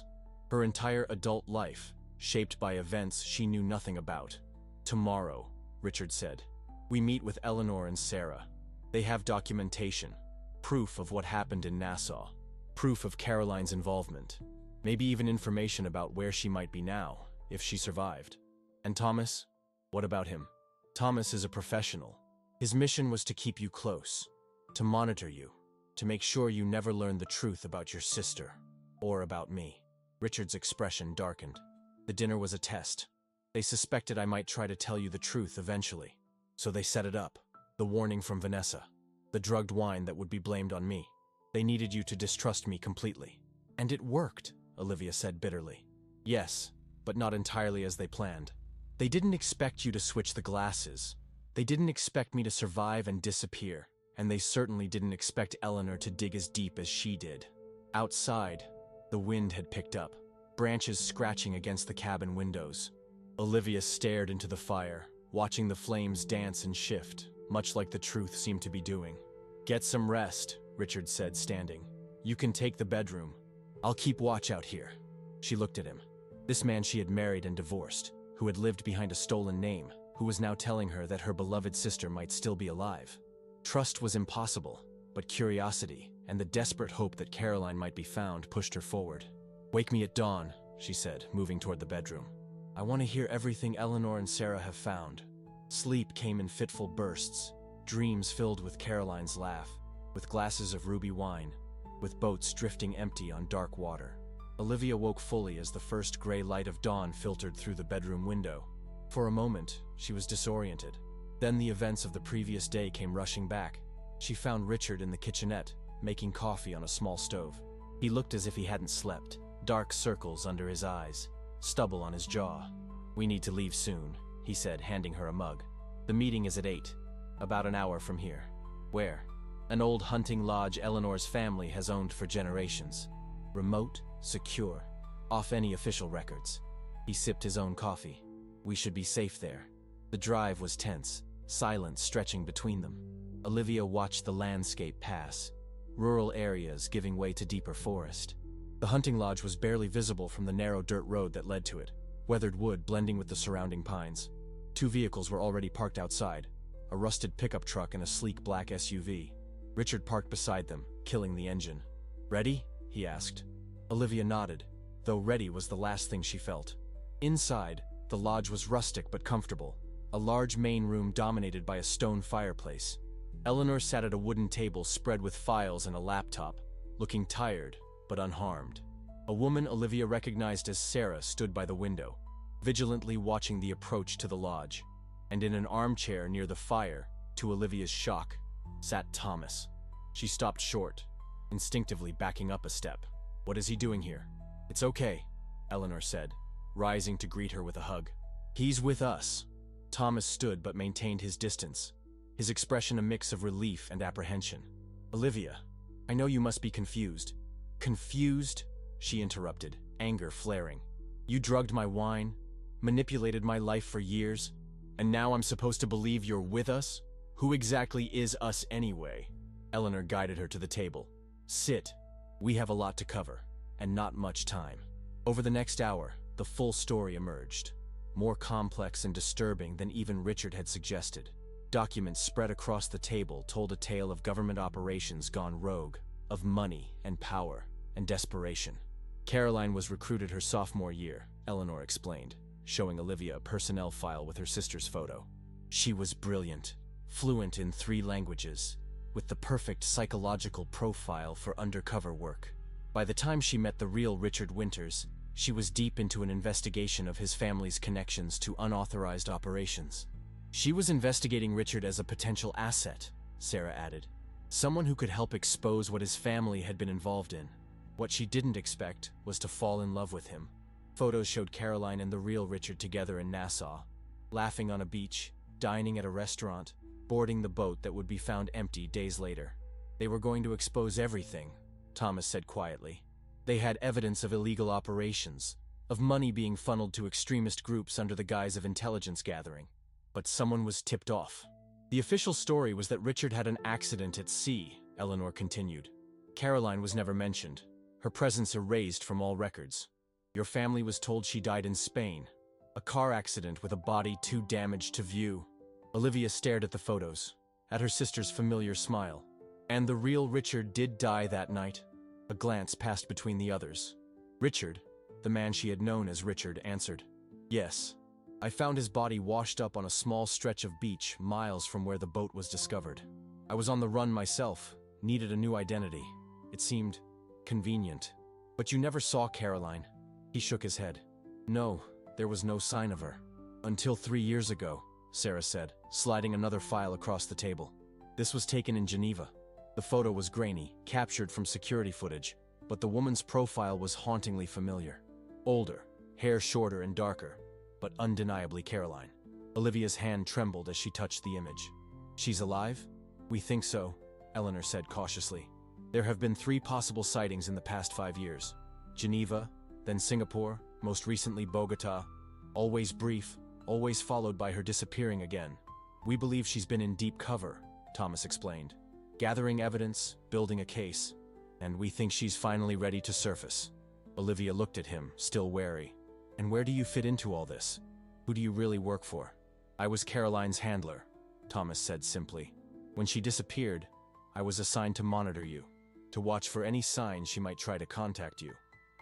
Her entire adult life, shaped by events she knew nothing about. Tomorrow, Richard said, we meet with Eleanor and Sarah. They have documentation, proof of what happened in Nassau, proof of Caroline's involvement, maybe even information about where she might be now, if she survived. And Thomas? What about him? Thomas is a professional. His mission was to keep you close, to monitor you, to make sure you never learned the truth about your sister, or about me. Richard's expression darkened. The dinner was a test. They suspected I might try to tell you the truth eventually. So they set it up. The warning from Vanessa. The drugged wine that would be blamed on me. They needed you to distrust me completely. And it worked, Olivia said bitterly. Yes, but not entirely as they planned. They didn't expect you to switch the glasses. They didn't expect me to survive and disappear. And they certainly didn't expect Eleanor to dig as deep as she did. Outside, the wind had picked up, branches scratching against the cabin windows. Olivia stared into the fire, watching the flames dance and shift, much like the truth seemed to be doing. Get some rest, Richard said, standing. You can take the bedroom. I'll keep watch out here. She looked at him. This man she had married and divorced, who had lived behind a stolen name, who was now telling her that her beloved sister might still be alive. Trust was impossible, but curiosity, and the desperate hope that Caroline might be found pushed her forward. "Wake me at dawn," she said, moving toward the bedroom. "I want to hear everything Eleanor and Sarah have found." Sleep came in fitful bursts, dreams filled with Caroline's laugh, with glasses of ruby wine, with boats drifting empty on dark water. Olivia woke fully as the first gray light of dawn filtered through the bedroom window. For a moment, she was disoriented. Then the events of the previous day came rushing back. She found Richard in the kitchenette, making coffee on a small stove. He looked as if he hadn't slept, dark circles under his eyes, stubble on his jaw. "We need to leave soon," he said, handing her a mug. "The meeting is at 8, about an hour from here." "Where?" "An old hunting lodge Eleanor's family has owned for generations. Remote, secure, off any official records." He sipped his own coffee. "We should be safe there." The drive was tense, silence stretching between them. Olivia watched the landscape pass, rural areas giving way to deeper forest. The hunting lodge was barely visible from the narrow dirt road that led to it, weathered wood blending with the surrounding pines. 2 vehicles were already parked outside, a rusted pickup truck and a sleek black SUV. Richard parked beside them, killing the engine. "Ready?" he asked. Olivia nodded, though ready was the last thing she felt. Inside, the lodge was rustic but comfortable, a large main room dominated by a stone fireplace. Eleanor sat at a wooden table spread with files and a laptop, looking tired but unharmed. A woman Olivia recognized as Sarah stood by the window, vigilantly watching the approach to the lodge. And in an armchair near the fire, to Olivia's shock, sat Thomas. She stopped short, instinctively backing up a step. "What is he doing here?" "It's okay," Eleanor said, rising to greet her with a hug. "He's with us." Thomas stood but maintained his distance, his expression a mix of relief and apprehension. "Olivia, I know you must be confused." "Confused?" she interrupted, anger flaring. "You drugged my wine, manipulated my life for years, and now I'm supposed to believe you're with us? Who exactly is us anyway?" Eleanor guided her to the table. "Sit. We have a lot to cover, and not much time." Over the next hour, the full story emerged, more complex and disturbing than even Richard had suggested. Documents spread across the table told a tale of government operations gone rogue, of money and power and desperation. Caroline was recruited her sophomore year, Eleanor explained, showing Olivia a personnel file with her sister's photo. She was brilliant, fluent in 3 languages, with the perfect psychological profile for undercover work. By the time she met the real Richard Winters, she was deep into an investigation of his family's connections to unauthorized operations. She was investigating Richard as a potential asset, Sarah added. Someone who could help expose what his family had been involved in. What she didn't expect was to fall in love with him. Photos showed Caroline and the real Richard together in Nassau, laughing on a beach, dining at a restaurant, boarding the boat that would be found empty days later. They were going to expose everything, Thomas said quietly. They had evidence of illegal operations, of money being funneled to extremist groups under the guise of intelligence gathering. But someone was tipped off. The official story was that Richard had an accident at sea, Eleanor continued. Caroline was never mentioned, her presence erased from all records. Your family was told she died in Spain, a car accident with a body too damaged to view. Olivia stared at the photos, at her sister's familiar smile. And the real Richard did die that night. A glance passed between the others. Richard, the man she had known as Richard, answered. Yes. I found his body washed up on a small stretch of beach miles from where the boat was discovered. I was on the run myself, needed a new identity. It seemed convenient. But you never saw Caroline. He shook his head. No, there was no sign of her. Until 3 years ago, Sarah said, sliding another file across the table. This was taken in Geneva. The photo was grainy, captured from security footage, but the woman's profile was hauntingly familiar. Older, hair shorter and darker, but undeniably Caroline. Olivia's hand trembled as she touched the image. She's alive? We think so, Eleanor said cautiously. There have been 3 possible sightings in the past 5 years. Geneva, then Singapore, most recently Bogota. Always brief, always followed by her disappearing again. We believe she's been in deep cover, Thomas explained. Gathering evidence, building a case, and we think she's finally ready to surface. Olivia looked at him, still wary. And where do you fit into all this? Who do you really work for? I was Caroline's handler, Thomas said simply. When she disappeared, I was assigned to monitor you. to watch for any signs she might try to contact you.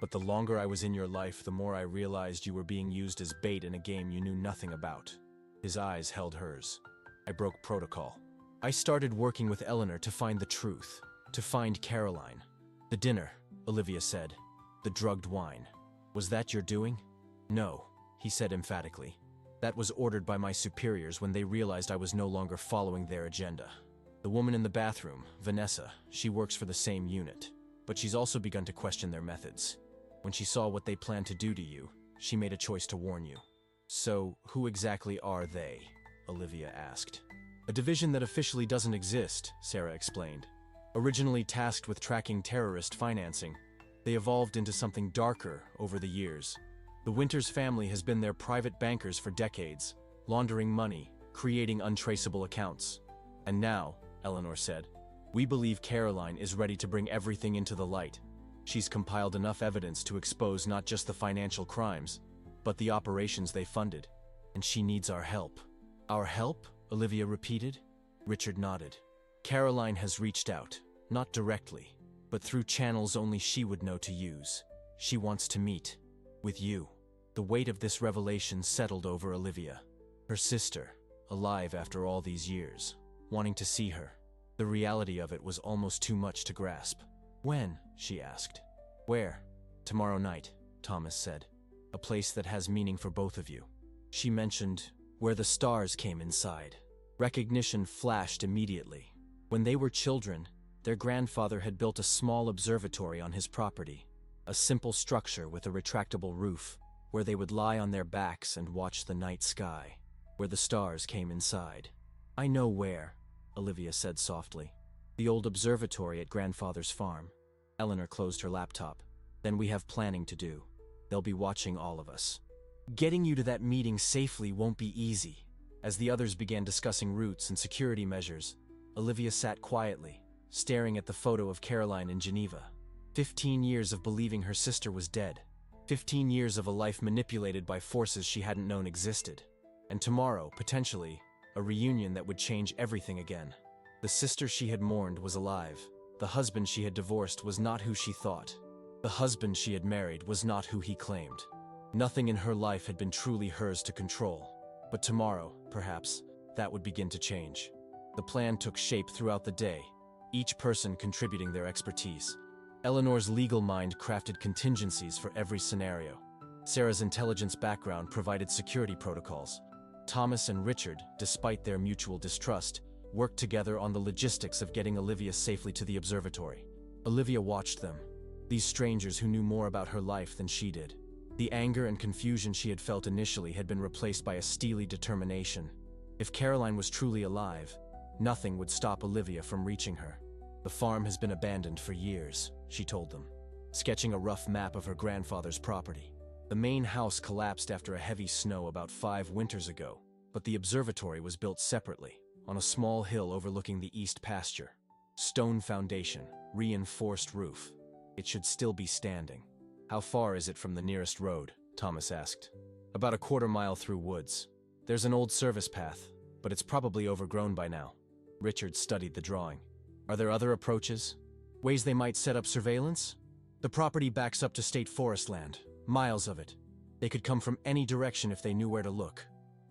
But the longer I was in your life, the more I realized you were being used as bait in a game you knew nothing about. His eyes held hers. I broke protocol. I started working with Eleanor to find the truth, to find Caroline. The dinner, Olivia said. The drugged wine. Was that your doing? No, he said emphatically. That was ordered by my superiors when they realized I was no longer following their agenda. The woman in the bathroom, Vanessa, she works for the same unit, but she's also begun to question their methods. When she saw what they planned to do to you, she made a choice to warn you. So, who exactly are they? Olivia asked. A division that officially doesn't exist, Sarah explained. Originally tasked with tracking terrorist financing, they evolved into something darker over the years. The Winters family has been their private bankers for decades, laundering money, creating untraceable accounts. And now, Eleanor said, we believe Caroline is ready to bring everything into the light. She's compiled enough evidence to expose not just the financial crimes, but the operations they funded. And she needs our help. Our help? Olivia repeated. Richard nodded. Caroline has reached out, not directly, but through channels only she would know to use. She wants to meet with you. The weight of this revelation settled over Olivia. Her sister, alive after all these years, wanting to see her. The reality of it was almost too much to grasp. When? She asked. Where? Tomorrow night, Thomas said. A place that has meaning for both of you. She mentioned where the stars came inside. Recognition flashed immediately. When they were children, their grandfather had built a small observatory on his property. A simple structure with a retractable roof, where they would lie on their backs and watch the night sky, where the stars came inside. I know where, Olivia said softly. The old observatory at grandfather's farm. Eleanor closed her laptop. Then we have planning to do. They'll be watching all of us. Getting you to that meeting safely won't be easy. As the others began discussing routes and security measures, Olivia sat quietly, staring at the photo of Caroline in Geneva. 15 years of believing her sister was dead. 15 years of a life manipulated by forces she hadn't known existed. And tomorrow, potentially, a reunion that would change everything again. The sister she had mourned was alive. The husband she had divorced was not who she thought. The husband she had married was not who he claimed. Nothing in her life had been truly hers to control. But tomorrow, perhaps, that would begin to change. The plan took shape throughout the day, each person contributing their expertise. Eleanor's legal mind crafted contingencies for every scenario. Sarah's intelligence background provided security protocols. Thomas and Richard, despite their mutual distrust, worked together on the logistics of getting Olivia safely to the observatory. Olivia watched them, these strangers who knew more about her life than she did. The anger and confusion she had felt initially had been replaced by a steely determination. If Caroline was truly alive, nothing would stop Olivia from reaching her. The farm has been abandoned for years, she told them, sketching a rough map of her grandfather's property. The main house collapsed after a heavy snow about 5 winters ago, but the observatory was built separately, on a small hill overlooking the east pasture. Stone foundation, reinforced roof. It should still be standing. How far is it from the nearest road? Thomas asked. About a quarter-mile through woods. There's an old service path, but it's probably overgrown by now. Richard studied the drawing. Are there other approaches? Ways they might set up surveillance? The property backs up to state forest land, miles of it. They could come from any direction if they knew where to look.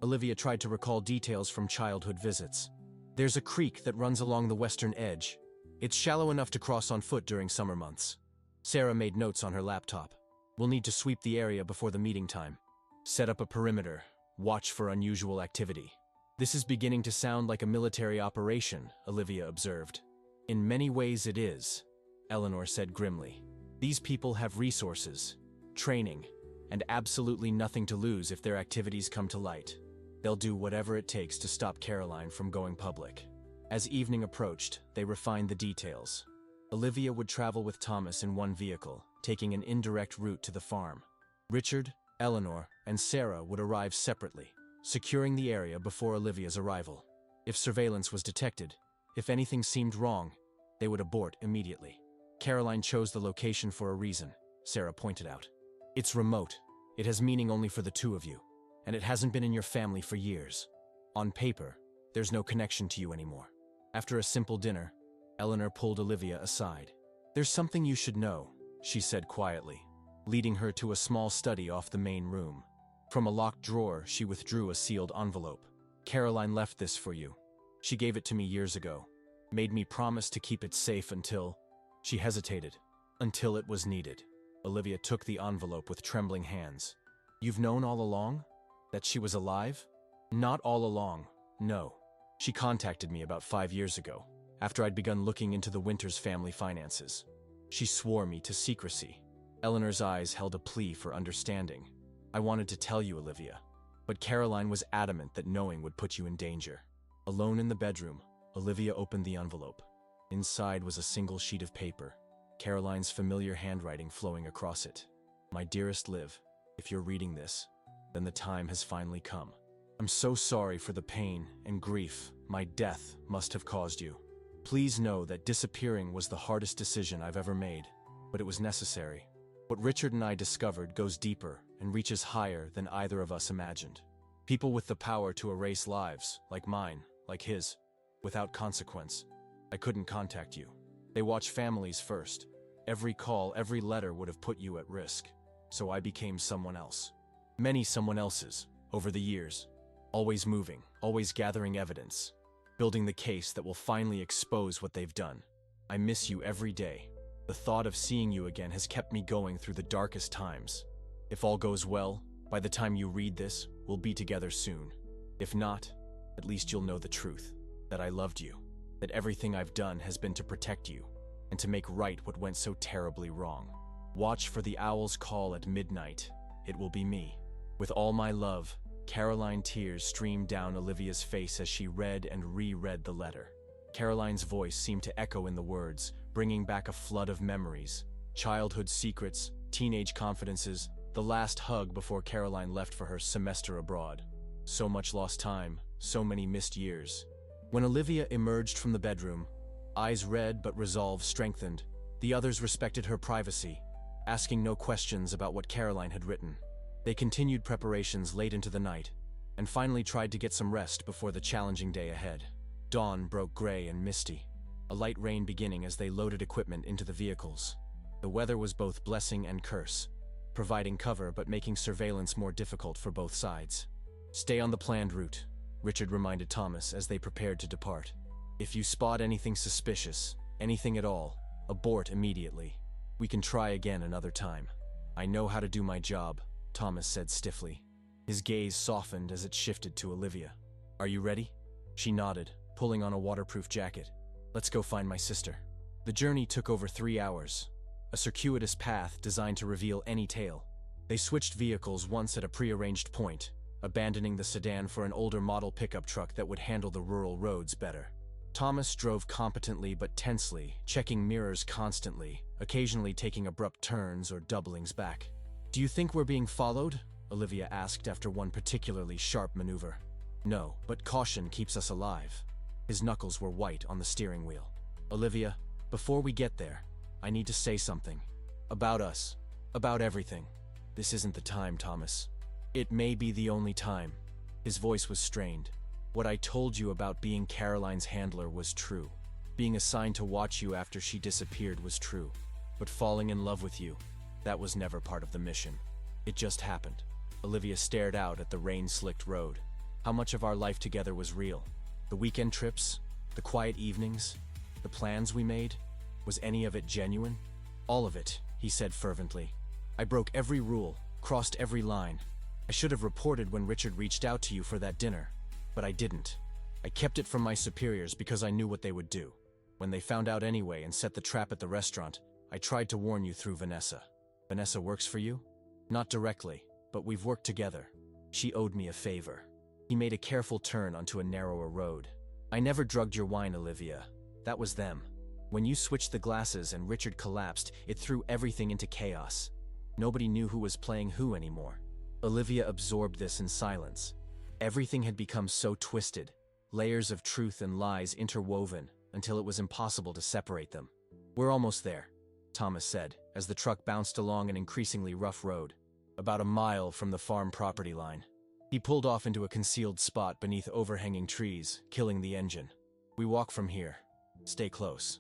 Olivia tried to recall details from childhood visits. There's a creek that runs along the western edge. It's shallow enough to cross on foot during summer months. Sarah made notes on her laptop. We'll need to sweep the area before the meeting time. Set up a perimeter. Watch for unusual activity. This is beginning to sound like a military operation, Olivia observed. In many ways it is, Eleanor said grimly. These people have resources, training, and absolutely nothing to lose if their activities come to light. They'll do whatever it takes to stop Caroline from going public. As evening approached, they refined the details. Olivia would travel with Thomas in one vehicle, taking an indirect route to the farm. Richard, Eleanor, and Sarah would arrive separately, securing the area before Olivia's arrival. If surveillance was detected, if anything seemed wrong, they would abort immediately. Caroline chose the location for a reason, Sarah pointed out. It's remote. It has meaning only for the two of you, and it hasn't been in your family for years. On paper, there's no connection to you anymore. After a simple dinner, Eleanor pulled Olivia aside. "There's something you should know," she said quietly, leading her to a small study off the main room. From a locked drawer, she withdrew a sealed envelope. "Caroline left this for you. She gave it to me years ago. Made me promise to keep it safe until—" She hesitated. "Until it was needed." Olivia took the envelope with trembling hands. "You've known all along? That she was alive?" "Not all along, no. She contacted me about 5 years ago, after I'd begun looking into the Winters family finances. She swore me to secrecy." Eleanor's eyes held a plea for understanding. "I wanted to tell you, Olivia, but Caroline was adamant that knowing would put you in danger." Alone in the bedroom, Olivia opened the envelope. Inside was a single sheet of paper, Caroline's familiar handwriting flowing across it. "My dearest Liv, if you're reading this, then the time has finally come. I'm so sorry for the pain and grief my death must have caused you. Please know that disappearing was the hardest decision I've ever made, but it was necessary. What Richard and I discovered goes deeper and reaches higher than either of us imagined. People with the power to erase lives, like mine, like his, without consequence. I couldn't contact you. They watch families first. Every call, every letter would have put you at risk. So I became someone else. Many someone elses, over the years. Always moving, always gathering evidence. Building the case that will finally expose what they've done. I miss you every day. The thought of seeing you again has kept me going through the darkest times. If all goes well, by the time you read this, we'll be together soon. If not, at least you'll know the truth. That I loved you. That everything I've done has been to protect you, and to make right what went so terribly wrong. Watch for the owl's call at midnight. It will be me. With all my love." Caroline. Tears streamed down Olivia's face as she read and reread the letter. Caroline's voice seemed to echo in the words, bringing back a flood of memories. Childhood secrets, teenage confidences, the last hug before Caroline left for her semester abroad. So much lost time, so many missed years. When Olivia emerged from the bedroom, eyes red but resolve strengthened, the others respected her privacy, asking no questions about what Caroline had written. They continued preparations late into the night, and finally tried to get some rest before the challenging day ahead. Dawn broke gray and misty, a light rain beginning as they loaded equipment into the vehicles. The weather was both blessing and curse, providing cover but making surveillance more difficult for both sides. "Stay on the planned route," Richard reminded Thomas as they prepared to depart. "If you spot anything suspicious, anything at all, abort immediately. We can try again another time." "I know how to do my job," Thomas said stiffly. His gaze softened as it shifted to Olivia. "Are you ready?" She nodded, pulling on a waterproof jacket. "Let's go find my sister." The journey took over 3 hours, a circuitous path designed to reveal any tale. They switched vehicles once at a prearranged point, abandoning the sedan for an older model pickup truck that would handle the rural roads better. Thomas drove competently but tensely, checking mirrors constantly, occasionally taking abrupt turns or doublings back. "Do you think we're being followed?" Olivia asked after one particularly sharp maneuver. "No, but caution keeps us alive." His knuckles were white on the steering wheel. "Olivia, before we get there, I need to say something. About us. About everything. This isn't the time, Thomas. It may be the only time." His voice was strained. "What I told you about being Caroline's handler was true. Being assigned to watch you after she disappeared was true. But falling in love with you, that was never part of the mission. It just happened." Olivia stared out at the rain-slicked road. How much of our life together was real? The weekend trips? The quiet evenings? The plans we made? Was any of it genuine? "All of it," he said fervently. "I broke every rule, crossed every line. I should have reported when Richard reached out to you for that dinner, but I didn't. I kept it from my superiors because I knew what they would do. When they found out anyway and set the trap at the restaurant, I tried to warn you through Vanessa. Vanessa works for you? Not directly, but we've worked together. She owed me a favor." He made a careful turn onto a narrower road. "I never drugged your wine, Olivia. That was them. When you switched the glasses and Richard collapsed, it threw everything into chaos. Nobody knew who was playing who anymore." Olivia absorbed this in silence. Everything had become so twisted, layers of truth and lies interwoven, until it was impossible to separate them. "We're almost there," Thomas said, as the truck bounced along an increasingly rough road. "About a mile from the farm property line." He pulled off into a concealed spot beneath overhanging trees, killing the engine. "We walk from here. Stay close."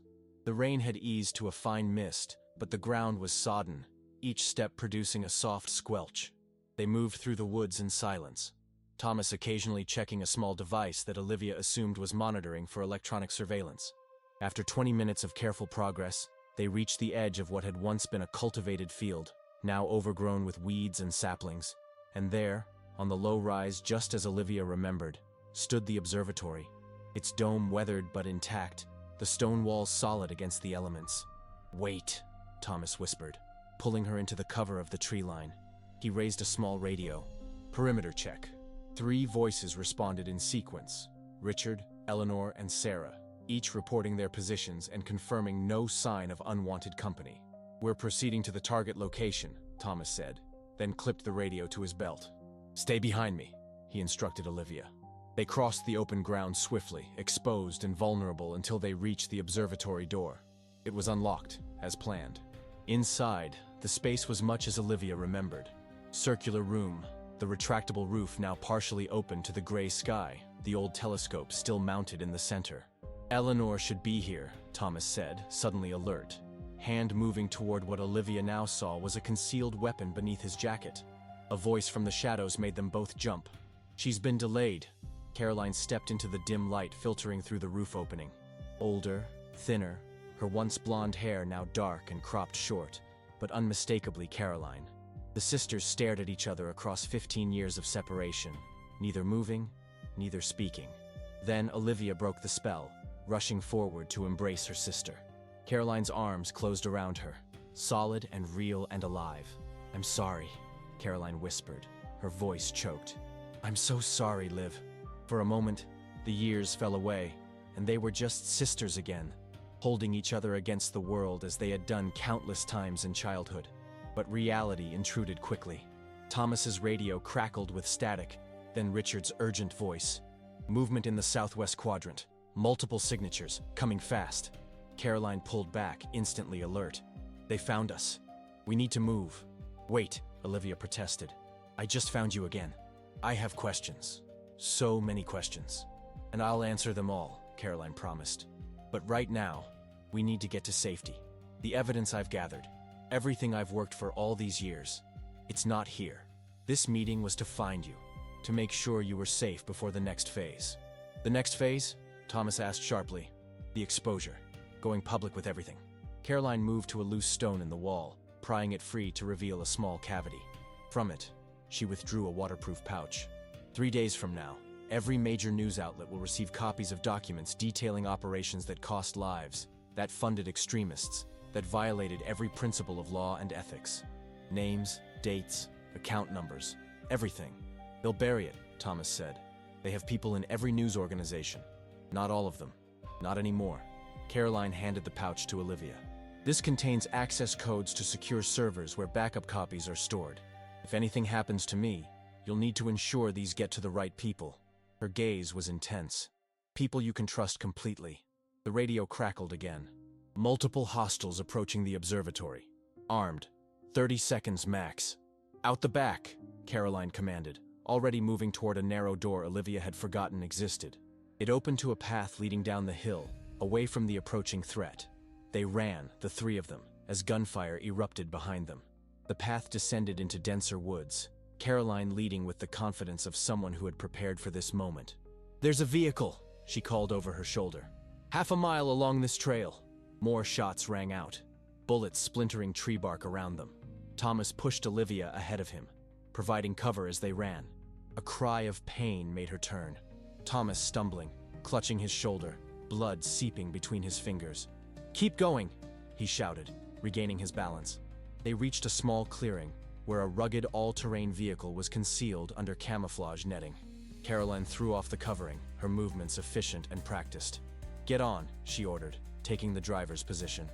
The rain had eased to a fine mist, but the ground was sodden, each step producing a soft squelch. They moved through the woods in silence, Thomas occasionally checking a small device that Olivia assumed was monitoring for electronic surveillance. After 20 minutes of careful progress, they reached the edge of what had once been a cultivated field, now overgrown with weeds and saplings. And there, on the low rise just as Olivia remembered, stood the observatory, its dome weathered but intact, the stone walls solid against the elements. "Wait," Thomas whispered, pulling her into the cover of the tree line. He raised a small radio. "Perimeter check." 3 voices responded in sequence: Richard, Eleanor, and Sarah, each reporting their positions and confirming no sign of unwanted company. "We're proceeding to the target location," Thomas said, then clipped the radio to his belt. "Stay behind me," he instructed Olivia. They crossed the open ground swiftly, exposed and vulnerable until they reached the observatory door. It was unlocked, as planned. Inside, the space was much as Olivia remembered. Circular room, the retractable roof now partially open to the gray sky, the old telescope still mounted in the center. "Eleanor should be here," Thomas said, suddenly alert. Hand moving toward what Olivia now saw was a concealed weapon beneath his jacket. A voice from the shadows made them both jump. "She's been delayed." Caroline stepped into the dim light filtering through the roof opening. Older, thinner, her once blonde hair now dark and cropped short, but unmistakably Caroline. The sisters stared at each other across 15 years of separation, neither moving, neither speaking. Then Olivia broke the spell, rushing forward to embrace her sister. Caroline's arms closed around her, solid and real and alive. "I'm sorry," Caroline whispered, her voice choked. "I'm so sorry, Liv." For a moment, the years fell away, and they were just sisters again, holding each other against the world as they had done countless times in childhood. But reality intruded quickly. Thomas's radio crackled with static, then Richard's urgent voice. "Movement in the southwest quadrant. Multiple signatures, coming fast." Caroline pulled back, instantly alert. "They found us. We need to move." "Wait," Olivia protested. "I just found you again. I have questions. So many questions. And I'll answer them all," Caroline promised. "But right now, we need to get to safety. The evidence I've gathered, everything I've worked for all these years, it's not here. This meeting was to find you, to make sure you were safe before the next phase." "The next phase?" Thomas asked sharply. "The exposure. Going public with everything." Caroline moved to a loose stone in the wall, prying it free to reveal a small cavity. From it, she withdrew a waterproof pouch. 3 days from now, every major news outlet will receive copies of documents detailing operations that cost lives, that funded extremists, that violated every principle of law and ethics. Names, dates, account numbers, everything. "They'll bury it," Thomas said. "They have people in every news organization. Not all of them. Not anymore." Caroline handed the pouch to Olivia. "This contains access codes to secure servers where backup copies are stored. If anything happens to me, you'll need to ensure these get to the right people." Her gaze was intense. "People you can trust completely." The radio crackled again. "Multiple hostiles approaching the observatory. Armed. 30 seconds max." "Out the back," Caroline commanded, already moving toward a narrow door Olivia had forgotten existed. It opened to a path leading down the hill, away from the approaching threat. They ran, the 3 of them, as gunfire erupted behind them. The path descended into denser woods, Caroline leading with the confidence of someone who had prepared for this moment. "There's a vehicle," she called over her shoulder. "Half a mile along this trail." More shots rang out, bullets splintering tree bark around them. Thomas pushed Olivia ahead of him, providing cover as they ran. A cry of pain made her turn. Thomas stumbling, clutching his shoulder, blood seeping between his fingers. "Keep going," he shouted, regaining his balance. They reached a small clearing, where a rugged all-terrain vehicle was concealed under camouflage netting. Caroline threw off the covering, her movements efficient and practiced. "Get on," she ordered, taking the driver's position.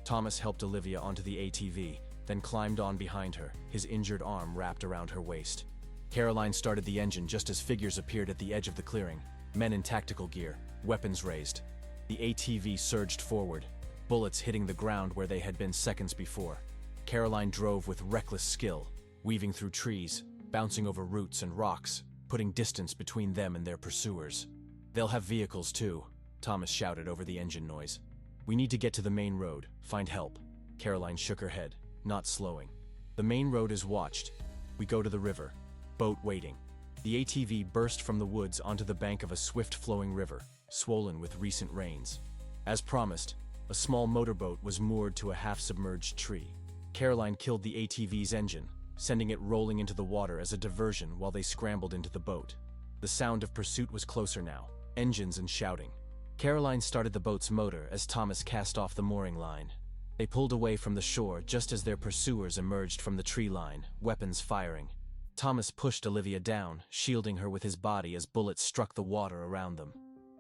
Thomas helped Olivia onto the ATV, then climbed on behind her, his injured arm wrapped around her waist. Caroline started the engine just as figures appeared at the edge of the clearing, men in tactical gear, weapons raised. The ATV surged forward, bullets hitting the ground where they had been seconds before. Caroline drove with reckless skill, weaving through trees, bouncing over roots and rocks, putting distance between them and their pursuers. "They'll have vehicles too," Thomas shouted over the engine noise. We need to get to the main road, find help. Caroline shook her head, not slowing. The main road is watched. We go to the river. Boat waiting. The ATV burst from the woods onto the bank of a swift-flowing river, swollen with recent rains. As promised, a small motorboat was moored to a half-submerged tree. Caroline killed the ATV's engine, sending it rolling into the water as a diversion while they scrambled into the boat. The sound of pursuit was closer now, engines and shouting. Caroline started the boat's motor as Thomas cast off the mooring line. They pulled away from the shore just as their pursuers emerged from the tree line, weapons firing. Thomas pushed Olivia down, shielding her with his body as bullets struck the water around them.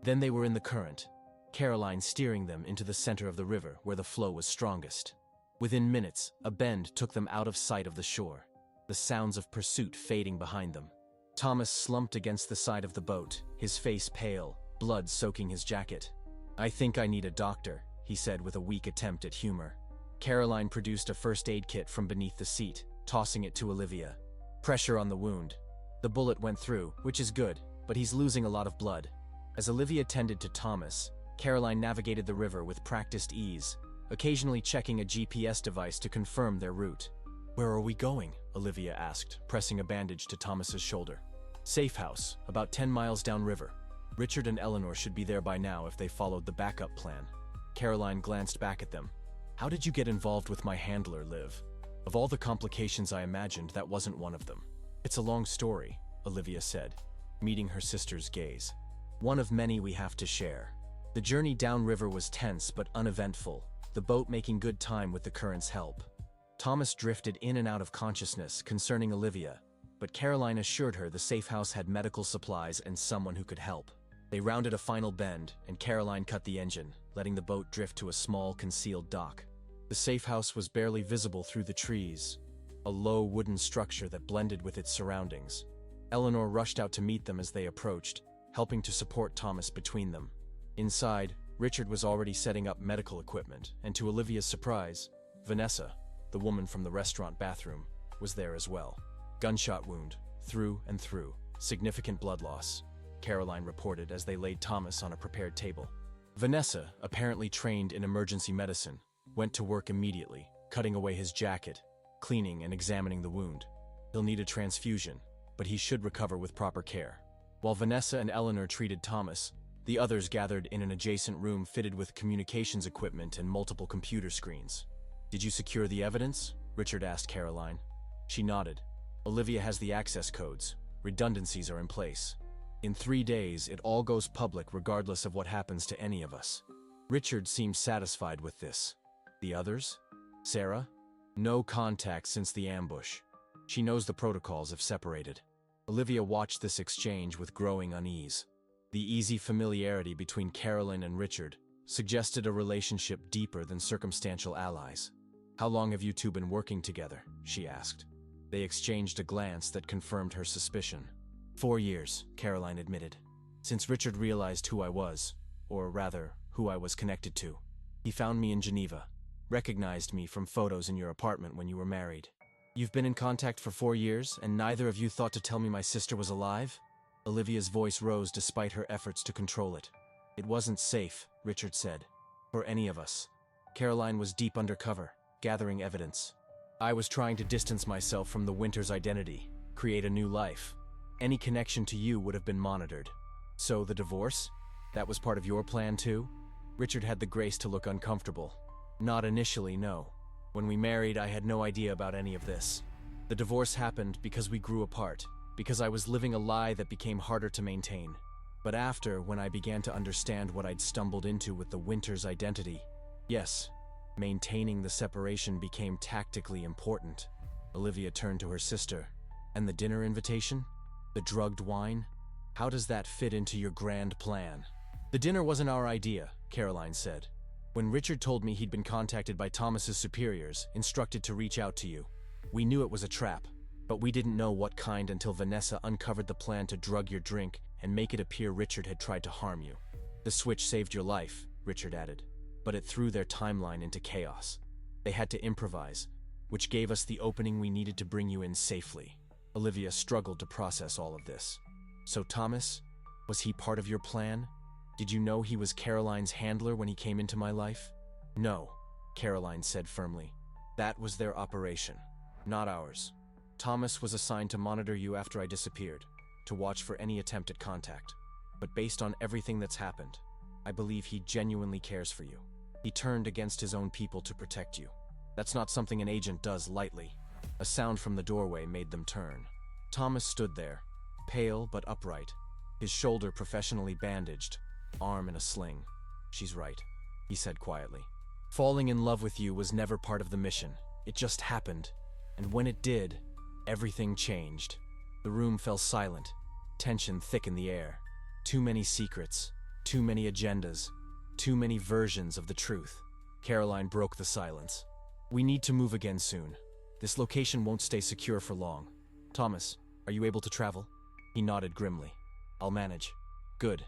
Then they were in the current, Caroline steering them into the center of the river where the flow was strongest. Within minutes, a bend took them out of sight of the shore, the sounds of pursuit fading behind them. Thomas slumped against the side of the boat, his face pale, blood soaking his jacket. "I think I need a doctor," he said with a weak attempt at humor. Caroline produced a first aid kit from beneath the seat, tossing it to Olivia. "Pressure on the wound. The bullet went through, which is good, but he's losing a lot of blood." As Olivia tended to Thomas, Caroline navigated the river with practiced ease, occasionally checking a GPS device to confirm their route. "Where are we going?" Olivia asked, pressing a bandage to Thomas's shoulder. "Safe house, about 10 miles downriver. Richard and Eleanor should be there by now if they followed the backup plan." Caroline glanced back at them. "How did you get involved with my handler, Liv? Of all the complications I imagined, that wasn't one of them." "It's a long story," Olivia said, meeting her sister's gaze. "One of many we have to share. The journey downriver was tense but uneventful, the boat making good time with the current's help. Thomas drifted in and out of consciousness concerning Olivia, but Caroline assured her the safe house had medical supplies and someone who could help. They rounded a final bend, and Caroline cut the engine, letting the boat drift to a small, concealed dock. The safe house was barely visible through the trees, a low wooden structure that blended with its surroundings. Eleanor rushed out to meet them as they approached, helping to support Thomas between them. Inside, Richard was already setting up medical equipment, and to Olivia's surprise, Vanessa, the woman from the restaurant bathroom, was there as well. "Gunshot wound, through and through, significant blood loss," Caroline reported as they laid Thomas on a prepared table. Vanessa, apparently trained in emergency medicine, went to work immediately, cutting away his jacket, cleaning and examining the wound. "He'll need a transfusion, but he should recover with proper care." While Vanessa and Eleanor treated Thomas, the others gathered in an adjacent room fitted with communications equipment and multiple computer screens. "Did you secure the evidence?" Richard asked Caroline. She nodded. "Olivia has the access codes. Redundancies are in place. In 3 days, it all goes public regardless of what happens to any of us." Richard seemed satisfied with this. "The others? Sarah?" "No contact since the ambush. She knows the protocols if separated." Olivia watched this exchange with growing unease. The easy familiarity between Caroline and Richard suggested a relationship deeper than circumstantial allies. "How long have you two been working together?" she asked. They exchanged a glance that confirmed her suspicion. 4 years, Caroline admitted. "Since Richard realized who I was, or rather, who I was connected to. He found me in Geneva, recognized me from photos in your apartment when you were married." "You've been in contact for 4 years, and neither of you thought to tell me my sister was alive?" Olivia's voice rose despite her efforts to control it. "It wasn't safe," Richard said, "for any of us." Caroline was deep undercover, gathering evidence. "I was trying to distance myself from the Winter's identity, create a new life. Any connection to you would have been monitored." "So the divorce? That was part of your plan too?" Richard had the grace to look uncomfortable. "Not initially, no. When we married, I had no idea about any of this. The divorce happened because we grew apart, because I was living a lie that became harder to maintain. But after, when I began to understand what I'd stumbled into with the Winter's identity, yes, maintaining the separation became tactically important." Olivia turned to her sister. "And the dinner invitation? The drugged wine? How does that fit into your grand plan?" "The dinner wasn't our idea," Caroline said. "When Richard told me he'd been contacted by Thomas's superiors, instructed to reach out to you, we knew it was a trap. But we didn't know what kind until Vanessa uncovered the plan to drug your drink and make it appear Richard had tried to harm you. The switch saved your life," Richard added, "but it threw their timeline into chaos. They had to improvise, which gave us the opening we needed to bring you in safely." Olivia struggled to process all of this. "So Thomas, was he part of your plan? Did you know he was Caroline's handler when he came into my life?" No, Caroline said firmly. That was their operation, not ours. Thomas was assigned to monitor you after I disappeared, to watch for any attempt at contact. But based on everything that's happened, I believe he genuinely cares for you. He turned against his own people to protect you. That's not something an agent does lightly. A sound from the doorway made them turn. Thomas stood there, pale but upright, his shoulder professionally bandaged, arm in a sling. She's right, he said quietly. Falling in love with you was never part of the mission. It just happened. And when it did, everything changed. The room fell silent, tension thick in the air. Too many secrets, too many agendas, too many versions of the truth. Caroline broke the silence. We need to move again soon. This location won't stay secure for long. Thomas, are you able to travel? He nodded grimly. I'll manage. Good.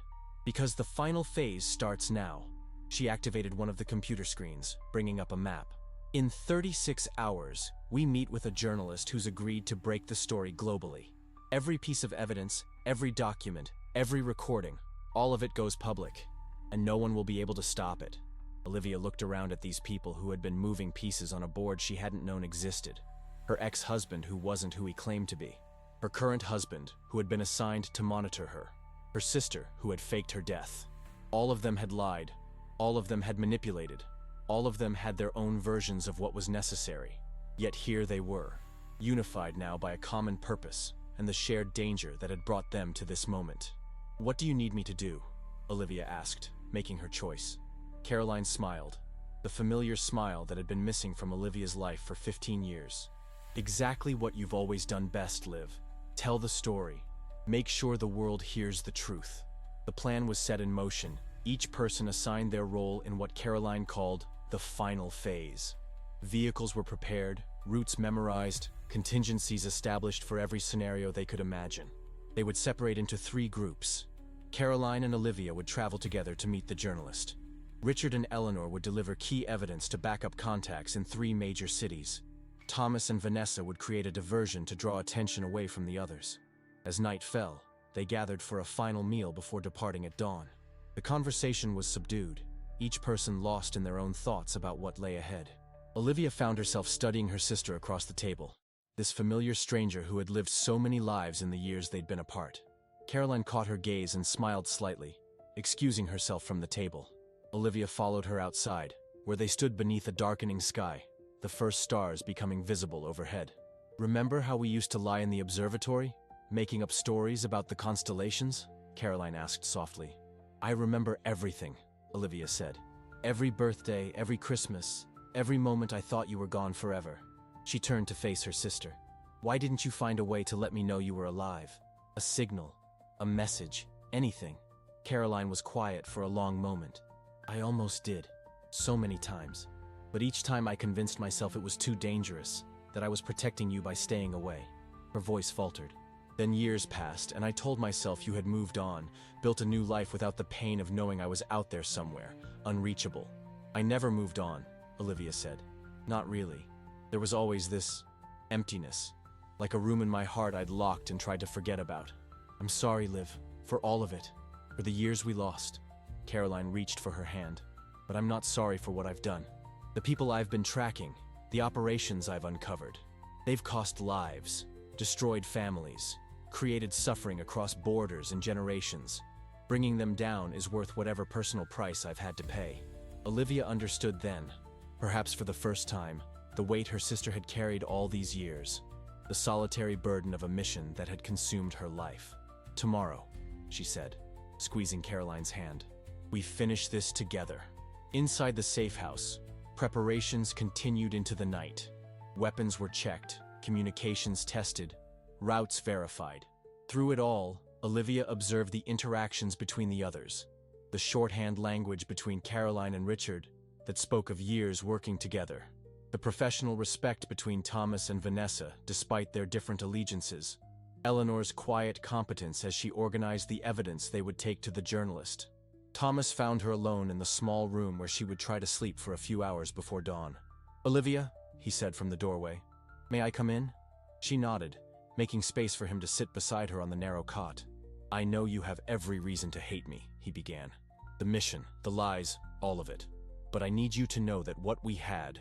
Because the final phase starts now. She activated one of the computer screens, bringing up a map. In 36 hours, we meet with a journalist who's agreed to break the story globally. Every piece of evidence, every document, every recording, all of it goes public, and no one will be able to stop it. Olivia looked around at these people who had been moving pieces on a board she hadn't known existed. Her ex-husband who wasn't who he claimed to be. Her current husband who had been assigned to monitor her. Her sister who had faked her death. All of them had lied. All of them had manipulated. All of them had their own versions of what was necessary. Yet here they were, unified now by a common purpose and the shared danger that had brought them to this moment. What do you need me to do? Olivia asked, making her choice. Caroline smiled, the familiar smile that had been missing from Olivia's life for 15 years. Exactly what you've always done best, Liv. Tell the story. Make sure the world hears the truth. The plan was set in motion. Each person assigned their role in what Caroline called the final phase. Vehicles were prepared, routes memorized, contingencies established for every scenario they could imagine. They would separate into 3 groups. Caroline and Olivia would travel together to meet the journalist. Richard and Eleanor would deliver key evidence to back up contacts in 3 major cities. Thomas and Vanessa would create a diversion to draw attention away from the others. As night fell, they gathered for a final meal before departing at dawn. The conversation was subdued, each person lost in their own thoughts about what lay ahead. Olivia found herself studying her sister across the table, this familiar stranger who had lived so many lives in the years they'd been apart. Caroline caught her gaze and smiled slightly, excusing herself from the table. Olivia followed her outside, where they stood beneath a darkening sky, the first stars becoming visible overhead. Remember how we used to lie in the observatory, making up stories about the constellations? Caroline asked softly. I remember everything, Olivia said. Every birthday, every Christmas, every moment I thought you were gone forever. She turned to face her sister. Why didn't you find a way to let me know you were alive? A signal, a message, anything. Caroline was quiet for a long moment. I almost did, so many times. But each time I convinced myself it was too dangerous, that I was protecting you by staying away. Her voice faltered. Then years passed, and I told myself you had moved on, built a new life without the pain of knowing I was out there somewhere, unreachable. I never moved on, Olivia said. Not really. There was always this emptiness, like a room in my heart I'd locked and tried to forget about. I'm sorry, Liv, for all of it, for the years we lost. Caroline reached for her hand. But I'm not sorry for what I've done. The people I've been tracking, the operations I've uncovered, they've cost lives, destroyed families, created suffering across borders and generations. Bringing them down is worth whatever personal price I've had to pay. Olivia understood then, perhaps for the first time, the weight her sister had carried all these years, the solitary burden of a mission that had consumed her life. Tomorrow, she said, squeezing Caroline's hand. We finish this together. Inside the safe house, preparations continued into the night. Weapons were checked, communications tested, routes verified. Through it all, Olivia observed the interactions between the others, the shorthand language between Caroline and Richard that spoke of years working together, the professional respect between Thomas and Vanessa despite their different allegiances, Eleanor's quiet competence as she organized the evidence they would take to the journalist. Thomas found her alone in the small room where she would try to sleep for a few hours before dawn. Olivia, he said from the doorway, may I come in? She nodded, making space for him to sit beside her on the narrow cot. I know you have every reason to hate me, he began. The mission, the lies, all of it. But I need you to know that what we have,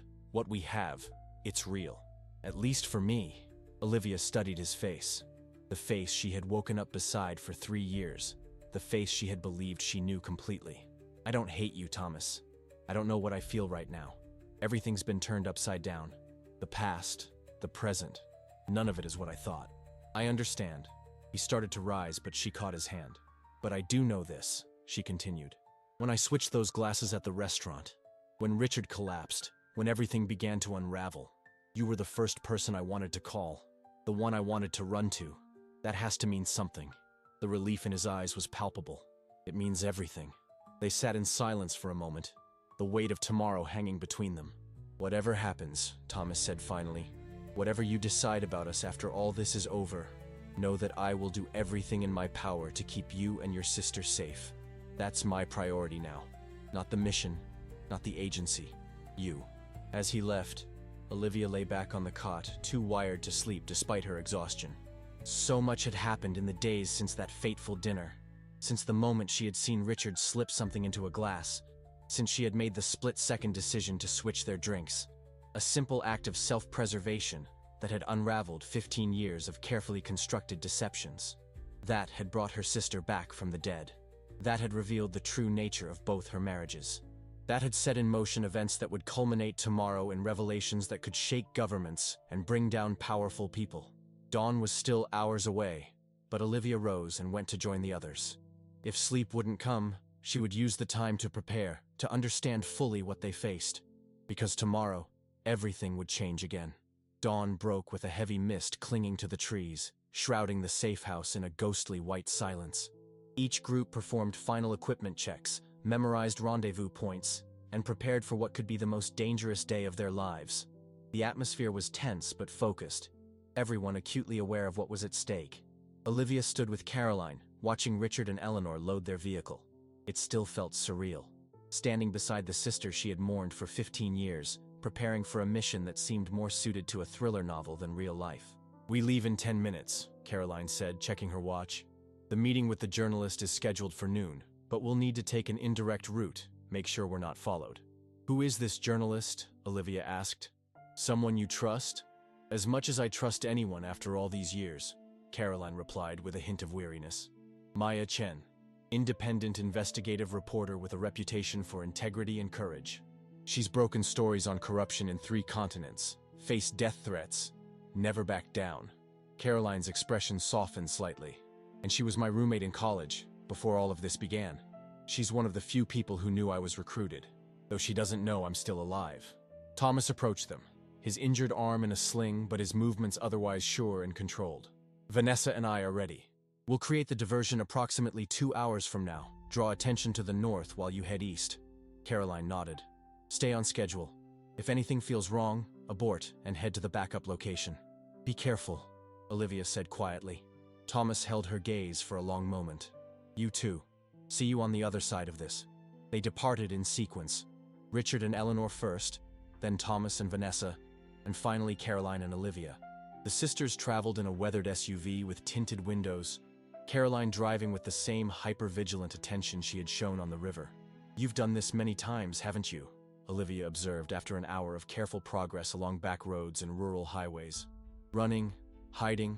it's real. At least for me. Olivia studied his face. The face she had woken up beside for 3 years. The face she had believed she knew completely. I don't hate you, Thomas. I don't know what I feel right now. Everything's been turned upside down. The past, the present, none of it is what I thought. I understand. He started to rise, but she caught his hand. But I do know this, she continued. When I switched those glasses at the restaurant, when Richard collapsed, when everything began to unravel, you were the first person I wanted to call, the one I wanted to run to. That has to mean something. The relief in his eyes was palpable. It means everything. They sat in silence for a moment, the weight of tomorrow hanging between them. Whatever happens, Thomas said finally, whatever you decide about us after all this is over, know that I will do everything in my power to keep you and your sister safe. That's my priority now. Not the mission, not the agency. You. As he left, Olivia lay back on the cot, too wired to sleep despite her exhaustion. So much had happened in the days since that fateful dinner, since the moment she had seen Richard slip something into a glass, since she had made the split-second decision to switch their drinks. A simple act of self-preservation that had unraveled 15 years of carefully constructed deceptions. That had brought her sister back from the dead. That had revealed the true nature of both her marriages. That had set in motion events that would culminate tomorrow in revelations that could shake governments and bring down powerful people. Dawn was still hours away, but Olivia rose and went to join the others. If sleep wouldn't come, she would use the time to prepare, to understand fully what they faced. Because tomorrow, everything would change again. Dawn broke with a heavy mist clinging to the trees, shrouding the safe house in a ghostly white silence. Each group performed final equipment checks, memorized rendezvous points, and prepared for what could be the most dangerous day of their lives. The atmosphere was tense but focused, everyone acutely aware of what was at stake. Olivia stood with Caroline, watching Richard and Eleanor load their vehicle. It still felt surreal. Standing beside the sister she had mourned for 15 years, preparing for a mission that seemed more suited to a thriller novel than real life. We leave in 10 minutes, Caroline said, checking her watch. The meeting with the journalist is scheduled for noon, but we'll need to take an indirect route, make sure we're not followed. Who is this journalist? Olivia asked. Someone you trust? As much as I trust anyone after all these years, Caroline replied with a hint of weariness. Maya Chen, independent investigative reporter with a reputation for integrity and courage. She's broken stories on corruption in 3 continents, faced death threats, never backed down. Caroline's expression softened slightly. And she was my roommate in college, before all of this began. She's one of the few people who knew I was recruited, though she doesn't know I'm still alive. Thomas approached them, his injured arm in a sling but his movements otherwise sure and controlled. Vanessa and I are ready. We'll create the diversion approximately 2 hours from now. Draw attention to the north while you head east. Caroline nodded. Stay on schedule. If anything feels wrong, abort and head to the backup location. Be careful, Olivia said quietly. Thomas held her gaze for a long moment. You too. See you on the other side of this. They departed in sequence. Richard and Eleanor first, then Thomas and Vanessa, and finally Caroline and Olivia. The sisters traveled in a weathered SUV with tinted windows, Caroline driving with the same hyper-vigilant attention she had shown on the river. You've done this many times, haven't you? Olivia observed after an hour of careful progress along back roads and rural highways. Running, hiding,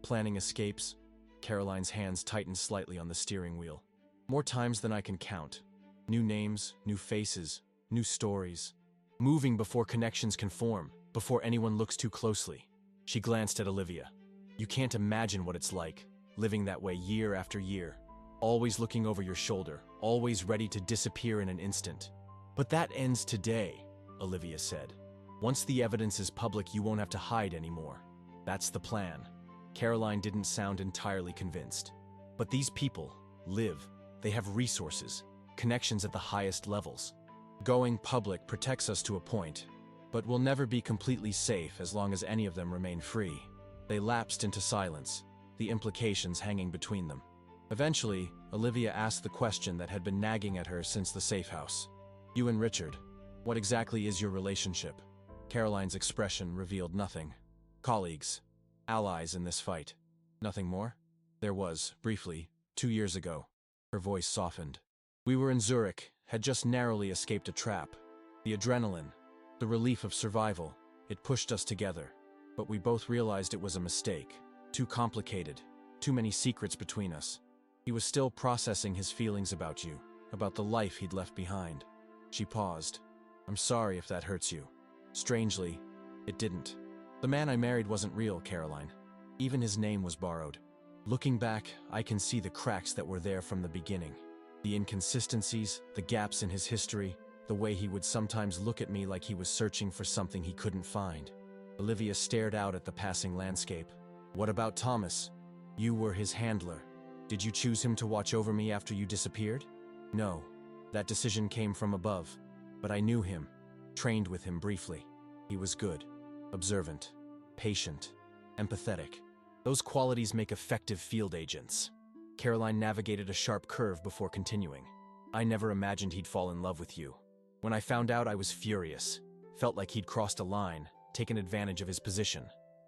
planning escapes. Caroline's hands tightened slightly on the steering wheel. More times than I can count. New names, new faces, new stories. Moving before connections can form, before anyone looks too closely. She glanced at Olivia. You can't imagine what it's like, living that way year after year. Always looking over your shoulder, always ready to disappear in an instant. But that ends today, Olivia said. Once the evidence is public, you won't have to hide anymore. That's the plan. Caroline didn't sound entirely convinced. But these people live. They have resources, connections at the highest levels. Going public protects us to a point, but we'll never be completely safe as long as any of them remain free. They lapsed into silence, the implications hanging between them. Eventually, Olivia asked the question that had been nagging at her since the safe house. You and Richard, what exactly is your relationship? Caroline's expression revealed nothing. Colleagues, allies in this fight. Nothing more? There was, briefly, 2 years ago. Her voice softened. We were in Zurich, had just narrowly escaped a trap. The adrenaline, the relief of survival, it pushed us together. But we both realized it was a mistake. Too complicated, too many secrets between us. He was still processing his feelings about you, about the life he'd left behind. She paused. I'm sorry if that hurts you. Strangely, it didn't. The man I married wasn't real, Caroline. Even his name was borrowed. Looking back, I can see the cracks that were there from the beginning. The inconsistencies, the gaps in his history, the way he would sometimes look at me like he was searching for something he couldn't find. Olivia stared out at the passing landscape. What about Thomas? You were his handler. Did you choose him to watch over me after you disappeared? No. That decision came from above. But I knew him, trained with him briefly. He was good, observant, patient, empathetic. Those qualities make effective field agents. Caroline navigated a sharp curve before continuing. I never imagined he'd fall in love with you. When I found out, I was furious. Felt like he'd crossed a line, taken advantage of his position.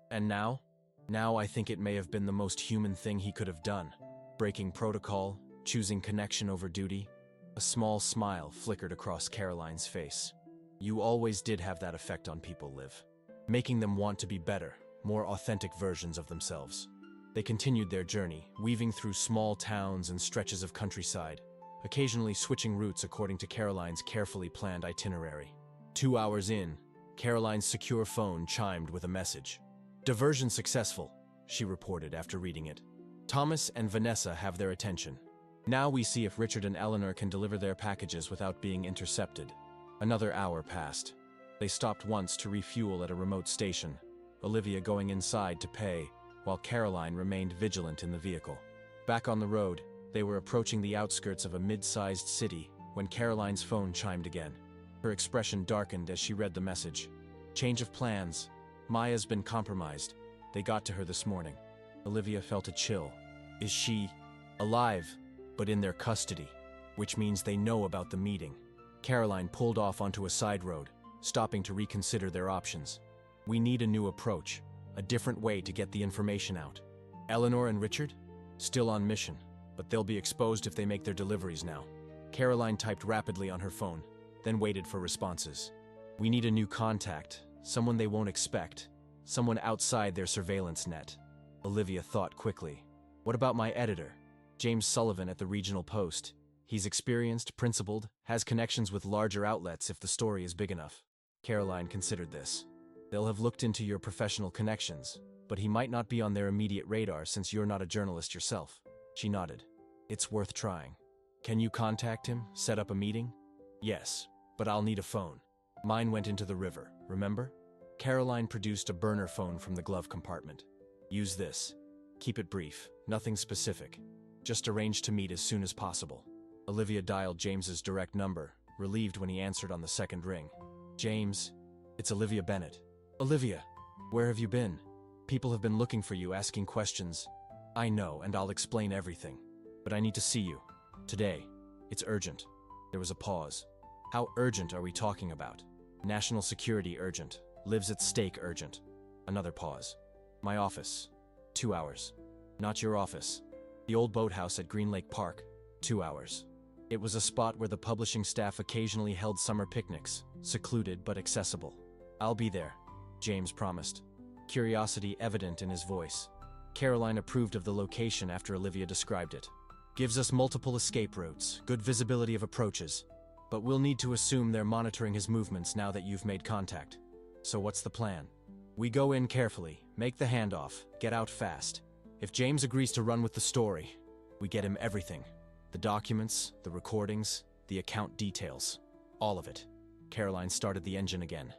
And now? Now I think it may have been the most human thing he could have done. Breaking protocol, choosing connection over duty. A small smile flickered across Caroline's face. You always did have that effect on people, Liv. Making them want to be better, more authentic versions of themselves. They continued their journey, weaving through small towns and stretches of countryside, occasionally switching routes according to Caroline's carefully planned itinerary. 2 hours in, Caroline's secure phone chimed with a message. Diversion successful, she reported after reading it. Thomas and Vanessa have their attention. Now we see if Richard and Eleanor can deliver their packages without being intercepted. Another hour passed. They stopped once to refuel at a remote station, Olivia going inside to pay, while Caroline remained vigilant in the vehicle. Back on the road, they were approaching the outskirts of a mid-sized city when Caroline's phone chimed again. Her expression darkened as she read the message. Change of plans. Maya's been compromised. They got to her this morning. Olivia felt a chill. Is she alive, but in their custody? Which means they know about the meeting. Caroline pulled off onto a side road, stopping to reconsider their options. We need a new approach, a different way to get the information out. Eleanor and Richard? Still on mission, but they'll be exposed if they make their deliveries now. Caroline typed rapidly on her phone, then waited for responses. We need a new contact, someone they won't expect, someone outside their surveillance net. Olivia thought quickly. What about my editor, James Sullivan at the Regional Post? He's experienced, principled, has connections with larger outlets if the story is big enough. Caroline considered this. They'll have looked into your professional connections, but he might not be on their immediate radar since you're not a journalist yourself. She nodded. It's worth trying. Can you contact him, set up a meeting? Yes, but I'll need a phone. Mine went into the river, remember? Caroline produced a burner phone from the glove compartment. Use this. Keep it brief, nothing specific. Just arrange to meet as soon as possible. Olivia dialed James's direct number, relieved when he answered on the second ring. James, it's Olivia Bennett. Olivia, where have you been? People have been looking for you, asking questions. I know, and I'll explain everything. But I need to see you. Today. It's urgent. There was a pause. How urgent are we talking about? National security urgent. Lives at stake urgent. Another pause. My office. 2 hours. Not your office. The old boathouse at Green Lake Park. 2 hours. It was a spot where the publishing staff occasionally held summer picnics, secluded but accessible. I'll be there, James promised, curiosity evident in his voice. Caroline approved of the location after Olivia described it. Gives us multiple escape routes, good visibility of approaches, but we'll need to assume they're monitoring his movements now that you've made contact. So what's the plan? We go in carefully, make the handoff, get out fast. If James agrees to run with the story, we get him everything. The documents, the recordings, the account details. All of it. Caroline started the engine again.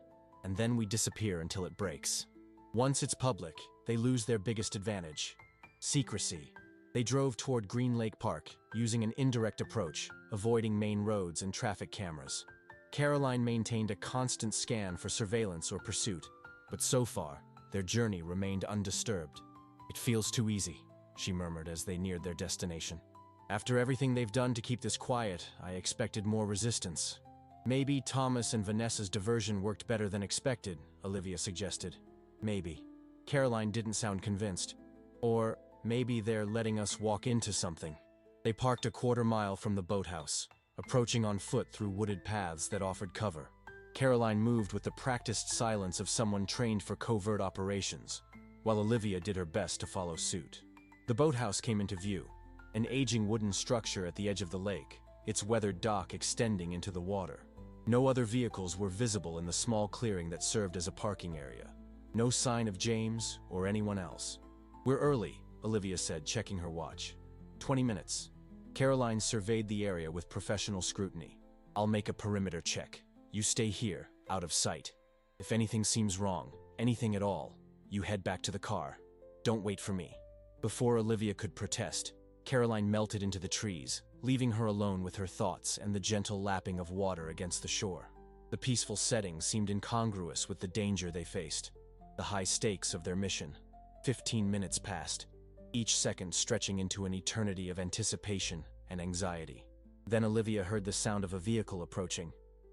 And then we disappear until it breaks. Once it's public, they lose their biggest advantage. Secrecy. They drove toward Green Lake Park, using an indirect approach, avoiding main roads and traffic cameras. Caroline maintained a constant scan for surveillance or pursuit, but so far, their journey remained undisturbed. It feels too easy, she murmured as they neared their destination. After everything they've done to keep this quiet, I expected more resistance. Maybe Thomas and Vanessa's diversion worked better than expected, Olivia suggested. Maybe. Caroline didn't sound convinced. Or maybe they're letting us walk into something. They parked a quarter mile from the boathouse, approaching on foot through wooded paths that offered cover. Caroline moved with the practiced silence of someone trained for covert operations, while Olivia did her best to follow suit. The boathouse came into view, an aging wooden structure at the edge of the lake, its weathered dock extending into the water. No other vehicles were visible in the small clearing that served as a parking area. No sign of James or anyone else. "We're early," Olivia said, checking her watch. 20 minutes. Caroline surveyed the area with professional scrutiny. "I'll make a perimeter check. You stay here, out of sight. If anything seems wrong, anything at all, you head back to the car. Don't wait for me." Before Olivia could protest, Caroline melted into the trees, leaving her alone with her thoughts and the gentle lapping of water against the shore. The peaceful setting seemed incongruous with the danger they faced, the high stakes of their mission. 15 minutes passed, each second stretching into an eternity of anticipation and anxiety. Then Olivia heard the sound of a vehicle approaching,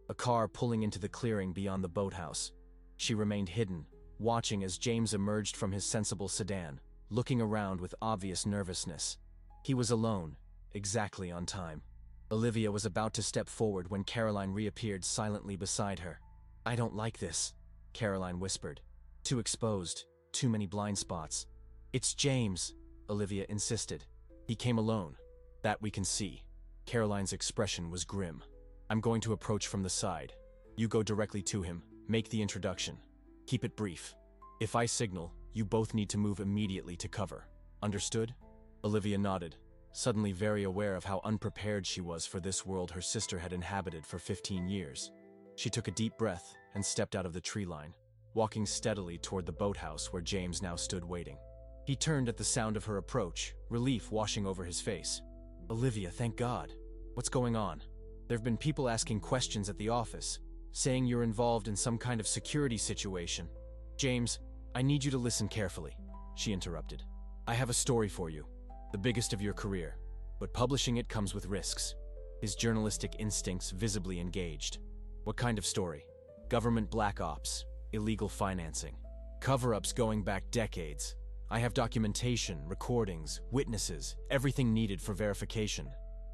a car pulling into the clearing beyond the boathouse. She remained hidden, watching as James emerged from his sensible sedan, looking around with obvious nervousness. He was alone, exactly on time. Olivia was about to step forward when Caroline reappeared silently beside her. "I don't like this," Caroline whispered. "Too exposed, too many blind spots." "It's James," Olivia insisted. "He came alone. That we can see." Caroline's expression was grim. "I'm going to approach from the side. You go directly to him, make the introduction. Keep it brief. If I signal, you both need to move immediately to cover. Understood?" Olivia nodded, suddenly very aware of how unprepared she was for this world her sister had inhabited for 15 years. She took a deep breath and stepped out of the tree line, walking steadily toward the boathouse where James now stood waiting. He turned at the sound of her approach, relief washing over his face. "Olivia, thank God. What's going on? There've been people asking questions at the office, saying you're involved in some kind of security situation." "James, I need you to listen carefully," she interrupted. "I have a story for you, the biggest of your career, but publishing it comes with risks." His journalistic instincts visibly engaged. "What kind of story?" "Government black ops, illegal financing, cover-ups going back decades. I have documentation, recordings, witnesses, everything needed for verification."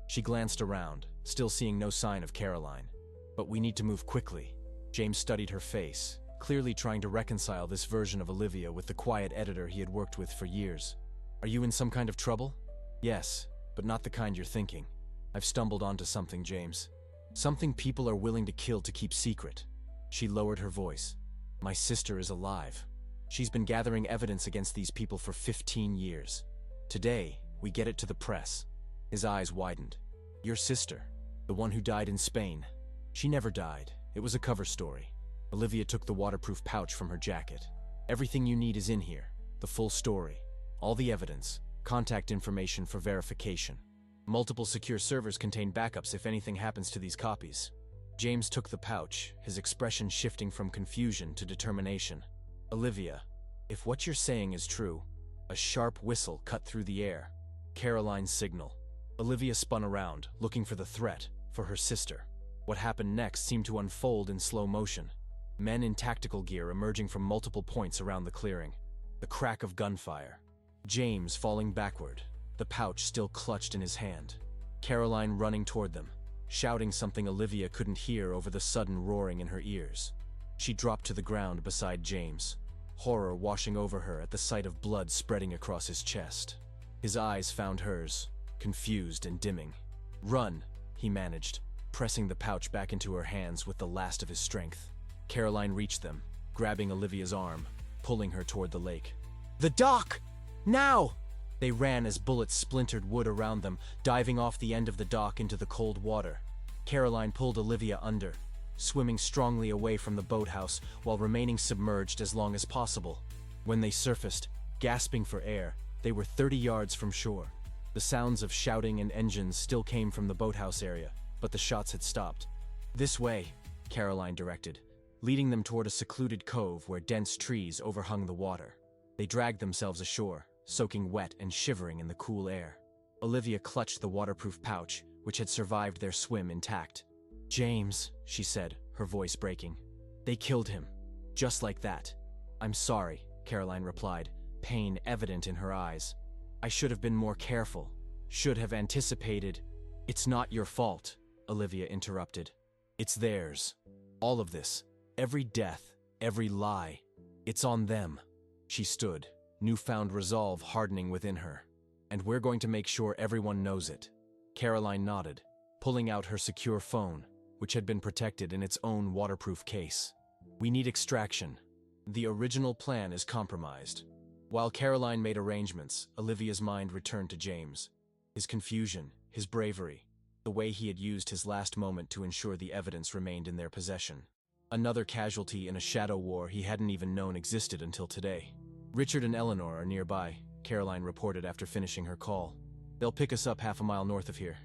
She glanced around, still seeing no sign of Caroline. "But we need to move quickly." James studied her face, clearly trying to reconcile this version of Olivia with the quiet editor he had worked with for years. "Are you in some kind of trouble?" "Yes, but not the kind you're thinking. I've stumbled onto something, James. Something people are willing to kill to keep secret." She lowered her voice. "My sister is alive. She's been gathering evidence against these people for 15 years. Today, we get it to the press." His eyes widened. "Your sister, the one who died in Spain. She never died. It was a cover story." Olivia took the waterproof pouch from her jacket. "Everything you need is in here. The full story. All the evidence. Contact information for verification. Multiple secure servers contain backups if anything happens to these copies." James took the pouch, his expression shifting from confusion to determination. "Olivia, if what you're saying is true..." A sharp whistle cut through the air. Caroline's signal. Olivia spun around, looking for the threat, for her sister. What happened next seemed to unfold in slow motion. Men in tactical gear emerging from multiple points around the clearing. The crack of gunfire. James falling backward, the pouch still clutched in his hand. Caroline running toward them, shouting something Olivia couldn't hear over the sudden roaring in her ears. She dropped to the ground beside James, horror washing over her at the sight of blood spreading across his chest. His eyes found hers, confused and dimming. "Run," he managed, pressing the pouch back into her hands with the last of his strength. Caroline reached them, grabbing Olivia's arm, pulling her toward the lake. "The dock! Now!" They ran as bullets splintered wood around them, diving off the end of the dock into the cold water. Caroline pulled Olivia under, swimming strongly away from the boathouse while remaining submerged as long as possible. When they surfaced, gasping for air, they were 30 yards from shore. The sounds of shouting and engines still came from the boathouse area, but the shots had stopped. "This way," Caroline directed, leading them toward a secluded cove where dense trees overhung the water. They dragged themselves ashore, soaking wet and shivering in the cool air. Olivia clutched the waterproof pouch, which had survived their swim intact. "James," she said, her voice breaking. "They killed him. Just like that." "I'm sorry," Caroline replied, pain evident in her eyes. "I should have been more careful. Should have anticipated." "It's not your fault," Olivia interrupted. "It's theirs." All of this, every death, every lie, it's on them. She stood, newfound resolve hardening within her. And we're going to make sure everyone knows it. Caroline nodded, pulling out her secure phone, which had been protected in its own waterproof case. We need extraction. The original plan is compromised. While Caroline made arrangements, Olivia's mind returned to James. His confusion, his bravery, the way he had used his last moment to ensure the evidence remained in their possession. Another casualty in a shadow war he hadn't even known existed until today. Richard and Eleanor are nearby, Caroline reported after finishing her call. They'll pick us up half a mile north of here.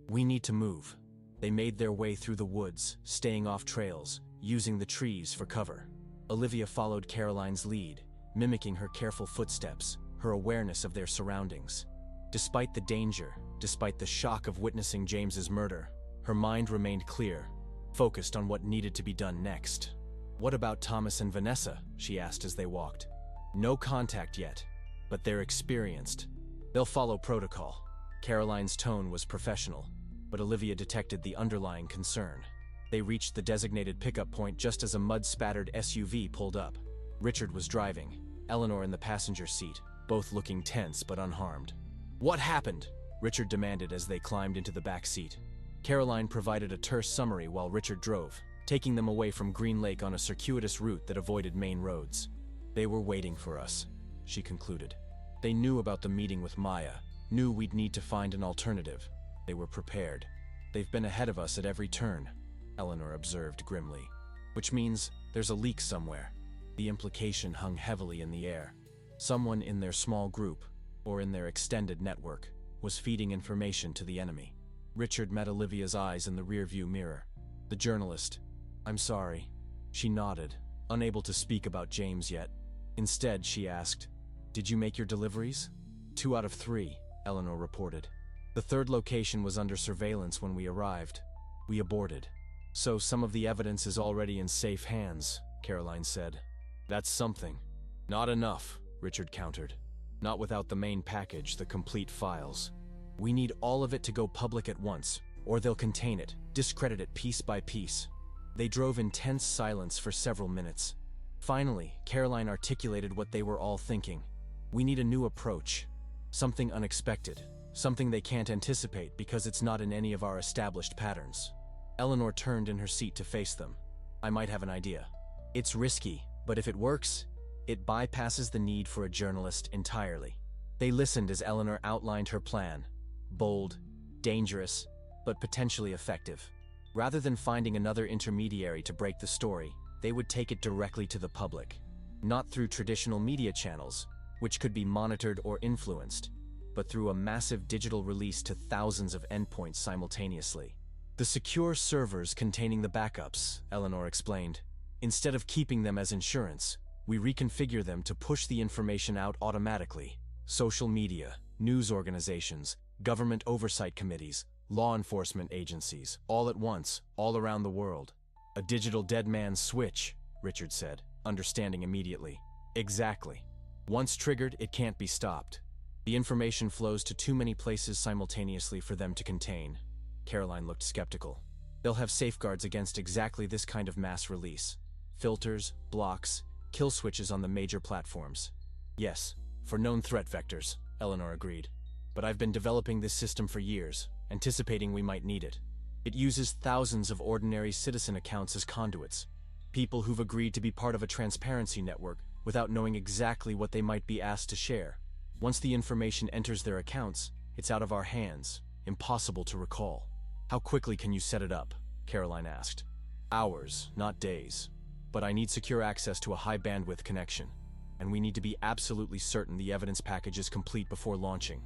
We need to move. They made their way through the woods, staying off trails, using the trees for cover. Olivia followed Caroline's lead, mimicking her careful footsteps, her awareness of their surroundings. Despite the danger, despite the shock of witnessing James's murder, her mind remained clear, focused on what needed to be done next. What about Thomas and Vanessa? She asked as they walked. No contact yet, but they're experienced. They'll follow protocol. Caroline's tone was professional, but Olivia detected the underlying concern. They reached the designated pickup point just as a mud-spattered SUV pulled up. Richard was driving, Eleanor in the passenger seat, both looking tense but unharmed. What happened? Richard demanded as they climbed into the back seat. Caroline provided a terse summary while Richard drove, taking them away from Green Lake on a circuitous route that avoided main roads. They were waiting for us, she concluded. They knew about the meeting with Maya, knew we'd need to find an alternative. They were prepared. They've been ahead of us at every turn, Eleanor observed grimly. Which means there's a leak somewhere. The implication hung heavily in the air. Someone in their small group, or in their extended network, was feeding information to the enemy. Richard met Olivia's eyes in the rearview mirror. The journalist. I'm sorry. She nodded, unable to speak about James yet. Instead, she asked, Did you make your deliveries? 2 out of 3, Eleanor reported. The third location was under surveillance when we arrived. We aborted. So some of the evidence is already in safe hands, Caroline said. That's something. Not enough, Richard countered. Not without the main package, the complete files. We need all of it to go public at once, or they'll contain it, discredit it piece by piece. They drove in tense silence for several minutes. Finally, Caroline articulated what they were all thinking. We need a new approach. Something unexpected. Something they can't anticipate because it's not in any of our established patterns. Eleanor turned in her seat to face them. I might have an idea. It's risky, but if it works, it bypasses the need for a journalist entirely. They listened as Eleanor outlined her plan. Bold, dangerous, but potentially effective. Rather than finding another intermediary to break the story, they would take it directly to the public. Not through traditional media channels, which could be monitored or influenced, but through a massive digital release to thousands of endpoints simultaneously. The secure servers containing the backups, Eleanor explained. Instead of keeping them as insurance, we reconfigure them to push the information out automatically. Social media, news organizations, government oversight committees, law enforcement agencies, all at once, all around the world. A digital dead man's switch, Richard said, understanding immediately. Exactly. Once triggered, it can't be stopped. The information flows to too many places simultaneously for them to contain. Caroline looked skeptical. They'll have safeguards against exactly this kind of mass release. Filters, blocks, kill switches on the major platforms. Yes, for known threat vectors, Eleanor agreed. But I've been developing this system for years, anticipating we might need it. It uses thousands of ordinary citizen accounts as conduits. People who've agreed to be part of a transparency network without knowing exactly what they might be asked to share. Once the information enters their accounts, it's out of our hands, impossible to recall. How quickly can you set it up? Caroline asked. Hours, not days. But I need secure access to a high-bandwidth connection, and we need to be absolutely certain the evidence package is complete before launching.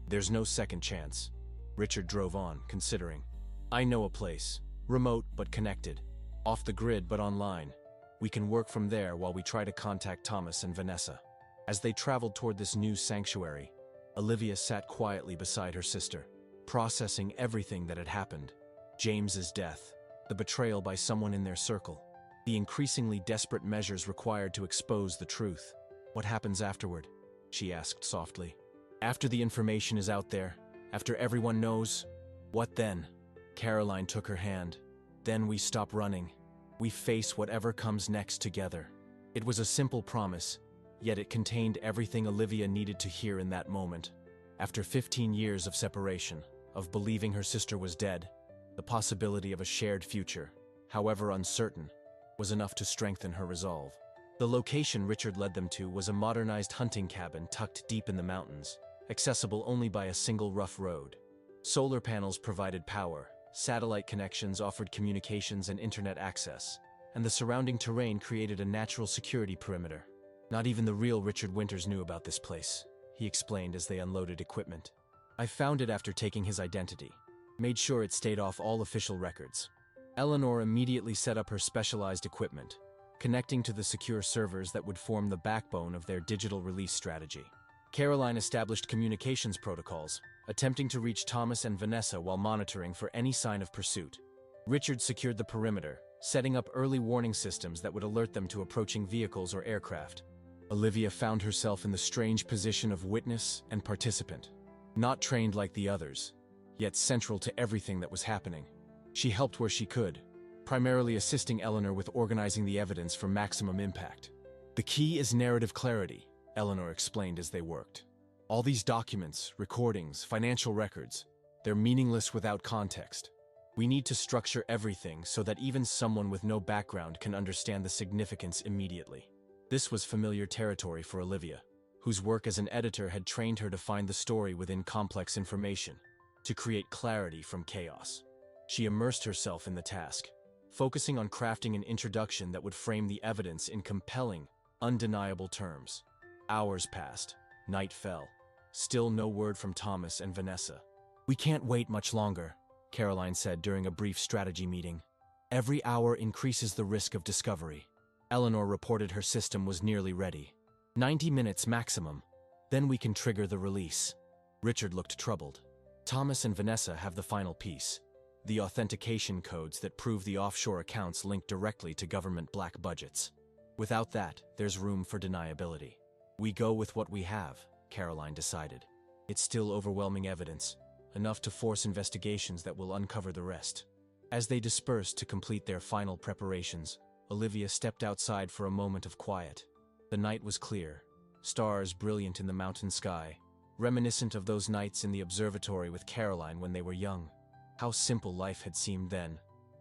There's no second chance. Richard drove on, considering. I know a place. Remote but connected. Off the grid but online. We can work from there while we try to contact Thomas and Vanessa. As they traveled toward this new sanctuary, Olivia sat quietly beside her sister, processing everything that had happened. James's death, the betrayal by someone in their circle, the increasingly desperate measures required to expose the truth. What happens afterward? She asked softly. After the information is out there, after everyone knows, what then? Caroline took her hand. Then we stop running. We face whatever comes next together. It was a simple promise, yet it contained everything Olivia needed to hear in that moment. After 15 years of separation, of believing her sister was dead, the possibility of a shared future, however uncertain, was enough to strengthen her resolve. The location Richard led them to was a modernized hunting cabin tucked deep in the mountains, accessible only by a single rough road. Solar panels provided power, satellite connections offered communications and internet access, and the surrounding terrain created a natural security perimeter. Not even the real Richard Winters knew about this place, he explained as they unloaded equipment. I found it after taking his identity, made sure it stayed off all official records. Eleanor immediately set up her specialized equipment, connecting to the secure servers that would form the backbone of their digital release strategy. Caroline established communications protocols, attempting to reach Thomas and Vanessa while monitoring for any sign of pursuit. Richard secured the perimeter, setting up early warning systems that would alert them to approaching vehicles or aircraft. Olivia found herself in the strange position of witness and participant. Not trained like the others, yet central to everything that was happening. She helped where she could, primarily assisting Eleanor with organizing the evidence for maximum impact. The key is narrative clarity, Eleanor explained as they worked. All these documents, recordings, financial records, they're meaningless without context. We need to structure everything so that even someone with no background can understand the significance immediately. This was familiar territory for Olivia, whose work as an editor had trained her to find the story within complex information, to create clarity from chaos. She immersed herself in the task, focusing on crafting an introduction that would frame the evidence in compelling, undeniable terms. Hours passed, night fell. Still no word from Thomas and Vanessa. "We can't wait much longer," Caroline said during a brief strategy meeting. "Every hour increases the risk of discovery." Eleanor reported her system was nearly ready. 90 minutes maximum. Then we can trigger the release. Richard looked troubled. Thomas and Vanessa have the final piece. The authentication codes that prove the offshore accounts linked directly to government black budgets. Without that, there's room for deniability. We go with what we have, Caroline decided. It's still overwhelming evidence, enough to force investigations that will uncover the rest. As they dispersed to complete their final preparations, Olivia stepped outside for a moment of quiet. The night was clear, stars brilliant in the mountain sky, reminiscent of those nights in the observatory with Caroline when they were young. How simple life had seemed then,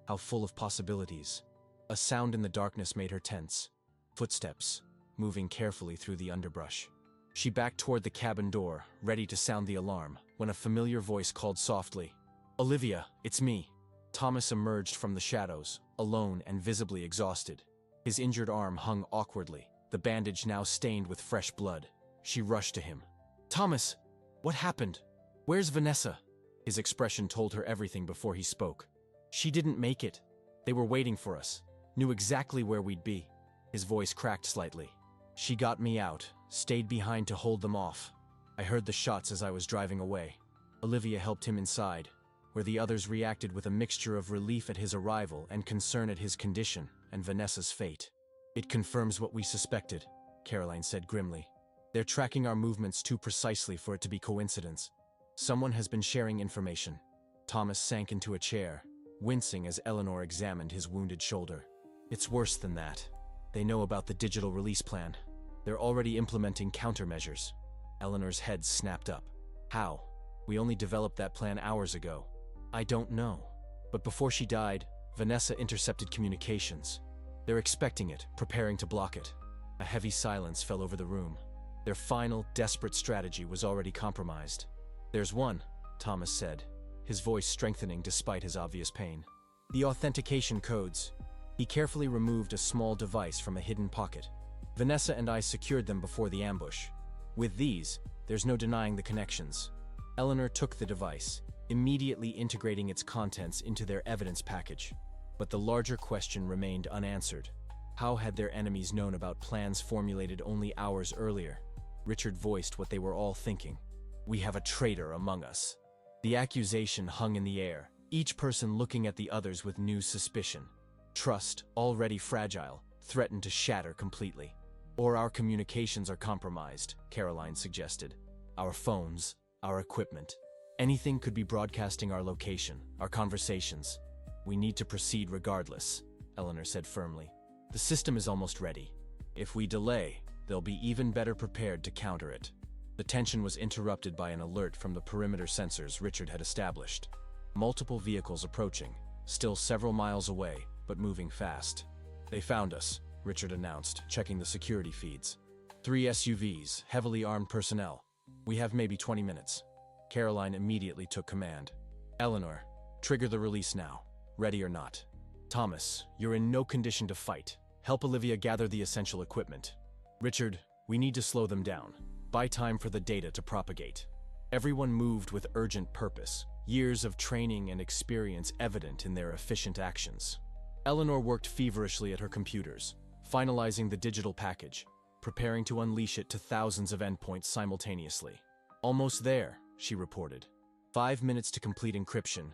how full of possibilities. A sound in the darkness made her tense. Footsteps, moving carefully through the underbrush. She backed toward the cabin door, ready to sound the alarm, when a familiar voice called softly, "Olivia, it's me." Thomas emerged from the shadows, alone and visibly exhausted. His injured arm hung awkwardly, the bandage now stained with fresh blood. She rushed to him. "Thomas, what happened? Where's Vanessa?" His expression told her everything before he spoke. "She didn't make it. They were waiting for us, knew exactly where we'd be." His voice cracked slightly. "She got me out, stayed behind to hold them off. I heard the shots as I was driving away." Olivia helped him inside, where the others reacted with a mixture of relief at his arrival and concern at his condition and Vanessa's fate. "It confirms what we suspected," Caroline said grimly. "They're tracking our movements too precisely for it to be coincidence. Someone has been sharing information." Thomas sank into a chair, wincing as Eleanor examined his wounded shoulder. "It's worse than that. They know about the digital release plan. They're already implementing countermeasures." Eleanor's head snapped up. "How? We only developed that plan hours ago." "I don't know. But before she died, Vanessa intercepted communications. They're expecting it, preparing to block it." A heavy silence fell over the room. Their final, desperate strategy was already compromised. "There's one," Thomas said, his voice strengthening despite his obvious pain. "The authentication codes." He carefully removed a small device from a hidden pocket. "Vanessa and I secured them before the ambush. With these, there's no denying the connections." Eleanor took the device, immediately integrating its contents into their evidence package. But the larger question remained unanswered. How had their enemies known about plans formulated only hours earlier? Richard voiced what they were all thinking. "We have a traitor among us." The accusation hung in the air, each person looking at the others with new suspicion. Trust, already fragile, threatened to shatter completely. "Or our communications are compromised," Caroline suggested. "Our phones, our equipment. Anything could be broadcasting our location, our conversations. We need to proceed regardless." Eleanor said firmly. The system is almost ready. If we delay, they'll be even better prepared to counter it. The tension was interrupted by an alert from the perimeter sensors Richard had established. Multiple vehicles approaching, still several miles away, but moving fast. They found us, Richard announced, checking the security feeds. 3 SUVs, heavily armed personnel. We have maybe 20 minutes. Caroline immediately took command. Eleanor, trigger the release now, ready or not. Thomas, you're in no condition to fight. Help Olivia gather the essential equipment. Richard, we need to slow them down. Buy time for the data to propagate. Everyone moved with urgent purpose, years of training and experience evident in their efficient actions. Eleanor worked feverishly at her computers, finalizing the digital package, preparing to unleash it to thousands of endpoints simultaneously. Almost there, she reported. 5 minutes to complete encryption,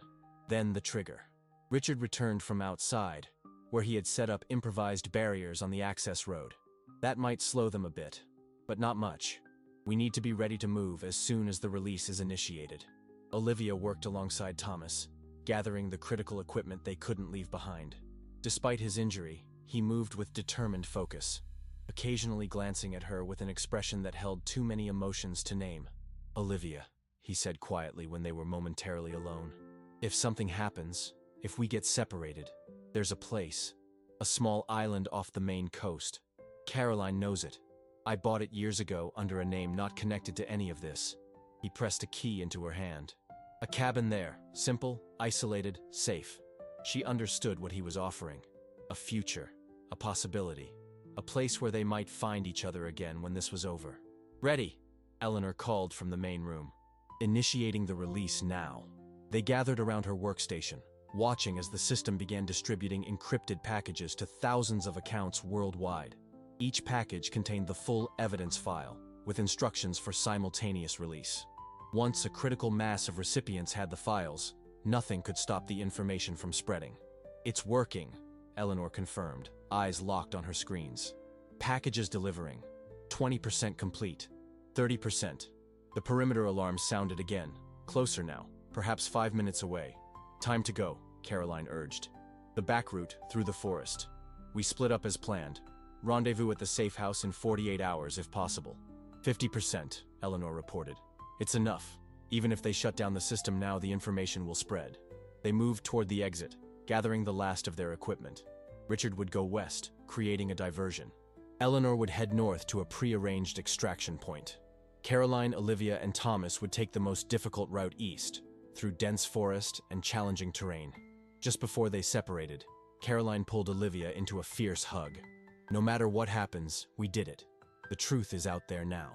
then the trigger. Richard returned from outside, where he had set up improvised barriers on the access road. That might slow them a bit, but not much. We need to be ready to move as soon as the release is initiated. Olivia worked alongside Thomas, gathering the critical equipment they couldn't leave behind. Despite his injury, he moved with determined focus, occasionally glancing at her with an expression that held too many emotions to name. Olivia, he said quietly when they were momentarily alone. If something happens, if we get separated, there's a place, a small island off the main coast. Caroline knows it. I bought it years ago under a name not connected to any of this. He pressed a key into her hand. A cabin there, simple, isolated, safe. She understood what he was offering. A future, a possibility, a place where they might find each other again when this was over. Ready, Eleanor called from the main room. Initiating the release now. They gathered around her workstation, watching as the system began distributing encrypted packages to thousands of accounts worldwide. Each package contained the full evidence file, with instructions for simultaneous release. Once a critical mass of recipients had the files, nothing could stop the information from spreading. It's working, Eleanor confirmed, eyes locked on her screens. Packages delivering. 20% complete. 30%. The perimeter alarm sounded again. Closer now, perhaps 5 minutes away. Time to go, Caroline urged. The back route, through the forest. We split up as planned. Rendezvous at the safe house in 48 hours if possible. 50%, Eleanor reported. It's enough. Even if they shut down the system now, the information will spread. They moved toward the exit, gathering the last of their equipment. Richard would go west, creating a diversion. Eleanor would head north to a pre-arranged extraction point. Caroline, Olivia, and Thomas would take the most difficult route east, through dense forest and challenging terrain. Just before they separated, Caroline pulled Olivia into a fierce hug. No matter what happens, we did it. The truth is out there now.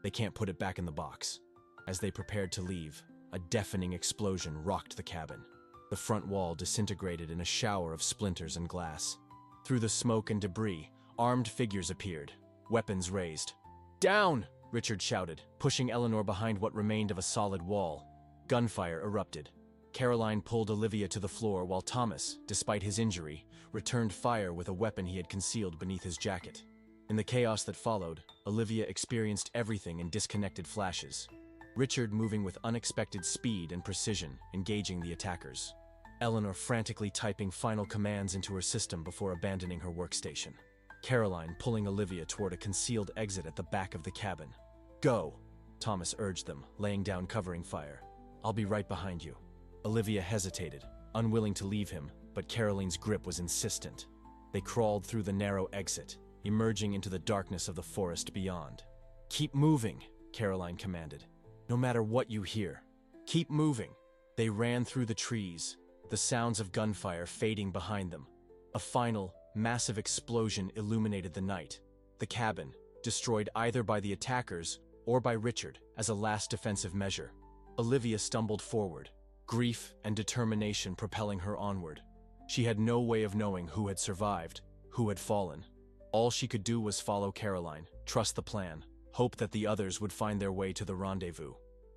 They can't put it back in the box. As they prepared to leave, a deafening explosion rocked the cabin. The front wall disintegrated in a shower of splinters and glass. Through the smoke and debris, armed figures appeared, weapons raised. Down! Richard shouted, pushing Eleanor behind what remained of a solid wall. Gunfire erupted. Caroline pulled Olivia to the floor while Thomas, despite his injury, returned fire with a weapon he had concealed beneath his jacket. In the chaos that followed, Olivia experienced everything in disconnected flashes. Richard moving with unexpected speed and precision, engaging the attackers. Eleanor frantically typing final commands into her system before abandoning her workstation. Caroline pulling Olivia toward a concealed exit at the back of the cabin. Go, Thomas urged them, laying down covering fire. I'll be right behind you. Olivia hesitated, unwilling to leave him, but Caroline's grip was insistent. They crawled through the narrow exit, emerging into the darkness of the forest beyond. Keep moving, Caroline commanded. No matter what you hear, keep moving. They ran through the trees, the sounds of gunfire fading behind them. A final, massive explosion illuminated the night. The cabin, destroyed either by the attackers or by Richard as a last defensive measure. Olivia stumbled forward, grief and determination propelling her onward. She had no way of knowing who had survived, who had fallen. All she could do was follow Caroline, trust the plan, hope that the others would find their way to the rendezvous.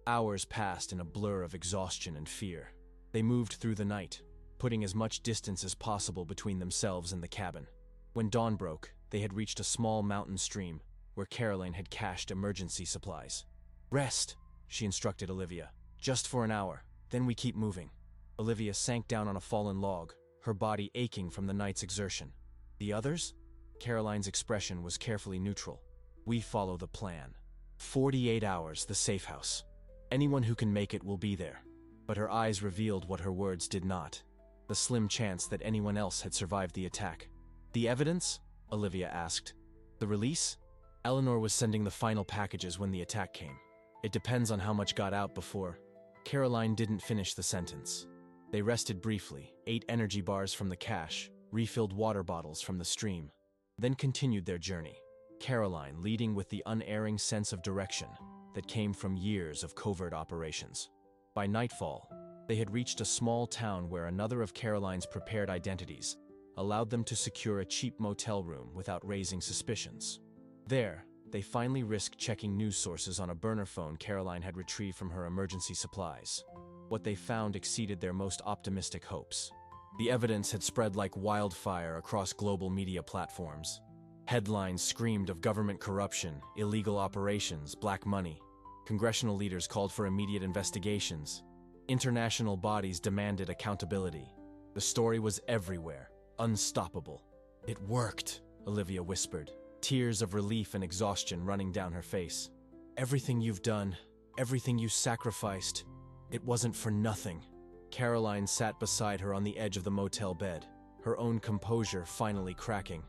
Hours passed in a blur of exhaustion and fear. They moved through the night, putting as much distance as possible between themselves and the cabin. When dawn broke, they had reached a small mountain stream where Caroline had cached emergency supplies. Rest, she instructed Olivia. Just for an hour, then we keep moving. Olivia sank down on a fallen log, her body aching from the night's exertion. The others? Caroline's expression was carefully neutral. We follow the plan. 48 hours, the safe house. Anyone who can make it will be there. But her eyes revealed what her words did not. The slim chance that anyone else had survived the attack. The evidence? Olivia asked. The release? Eleanor was sending the final packages when the attack came. It depends on how much got out before. Caroline didn't finish the sentence. They rested briefly, ate energy bars from the cache, refilled water bottles from the stream, then continued their journey. Caroline leading with the unerring sense of direction that came from years of covert operations. By nightfall, they had reached a small town where another of Caroline's prepared identities allowed them to secure a cheap motel room without raising suspicions. There, they finally risked checking news sources on a burner phone Caroline had retrieved from her emergency supplies. What they found exceeded their most optimistic hopes. The evidence had spread like wildfire across global media platforms. Headlines screamed of government corruption, illegal operations, black money. Congressional leaders called for immediate investigations. International bodies demanded accountability. The story was everywhere, unstoppable. It worked, Olivia whispered, tears of relief and exhaustion running down her face. Everything you've done, everything you sacrificed, it wasn't for nothing. Caroline sat beside her on the edge of the motel bed, her own composure finally cracking.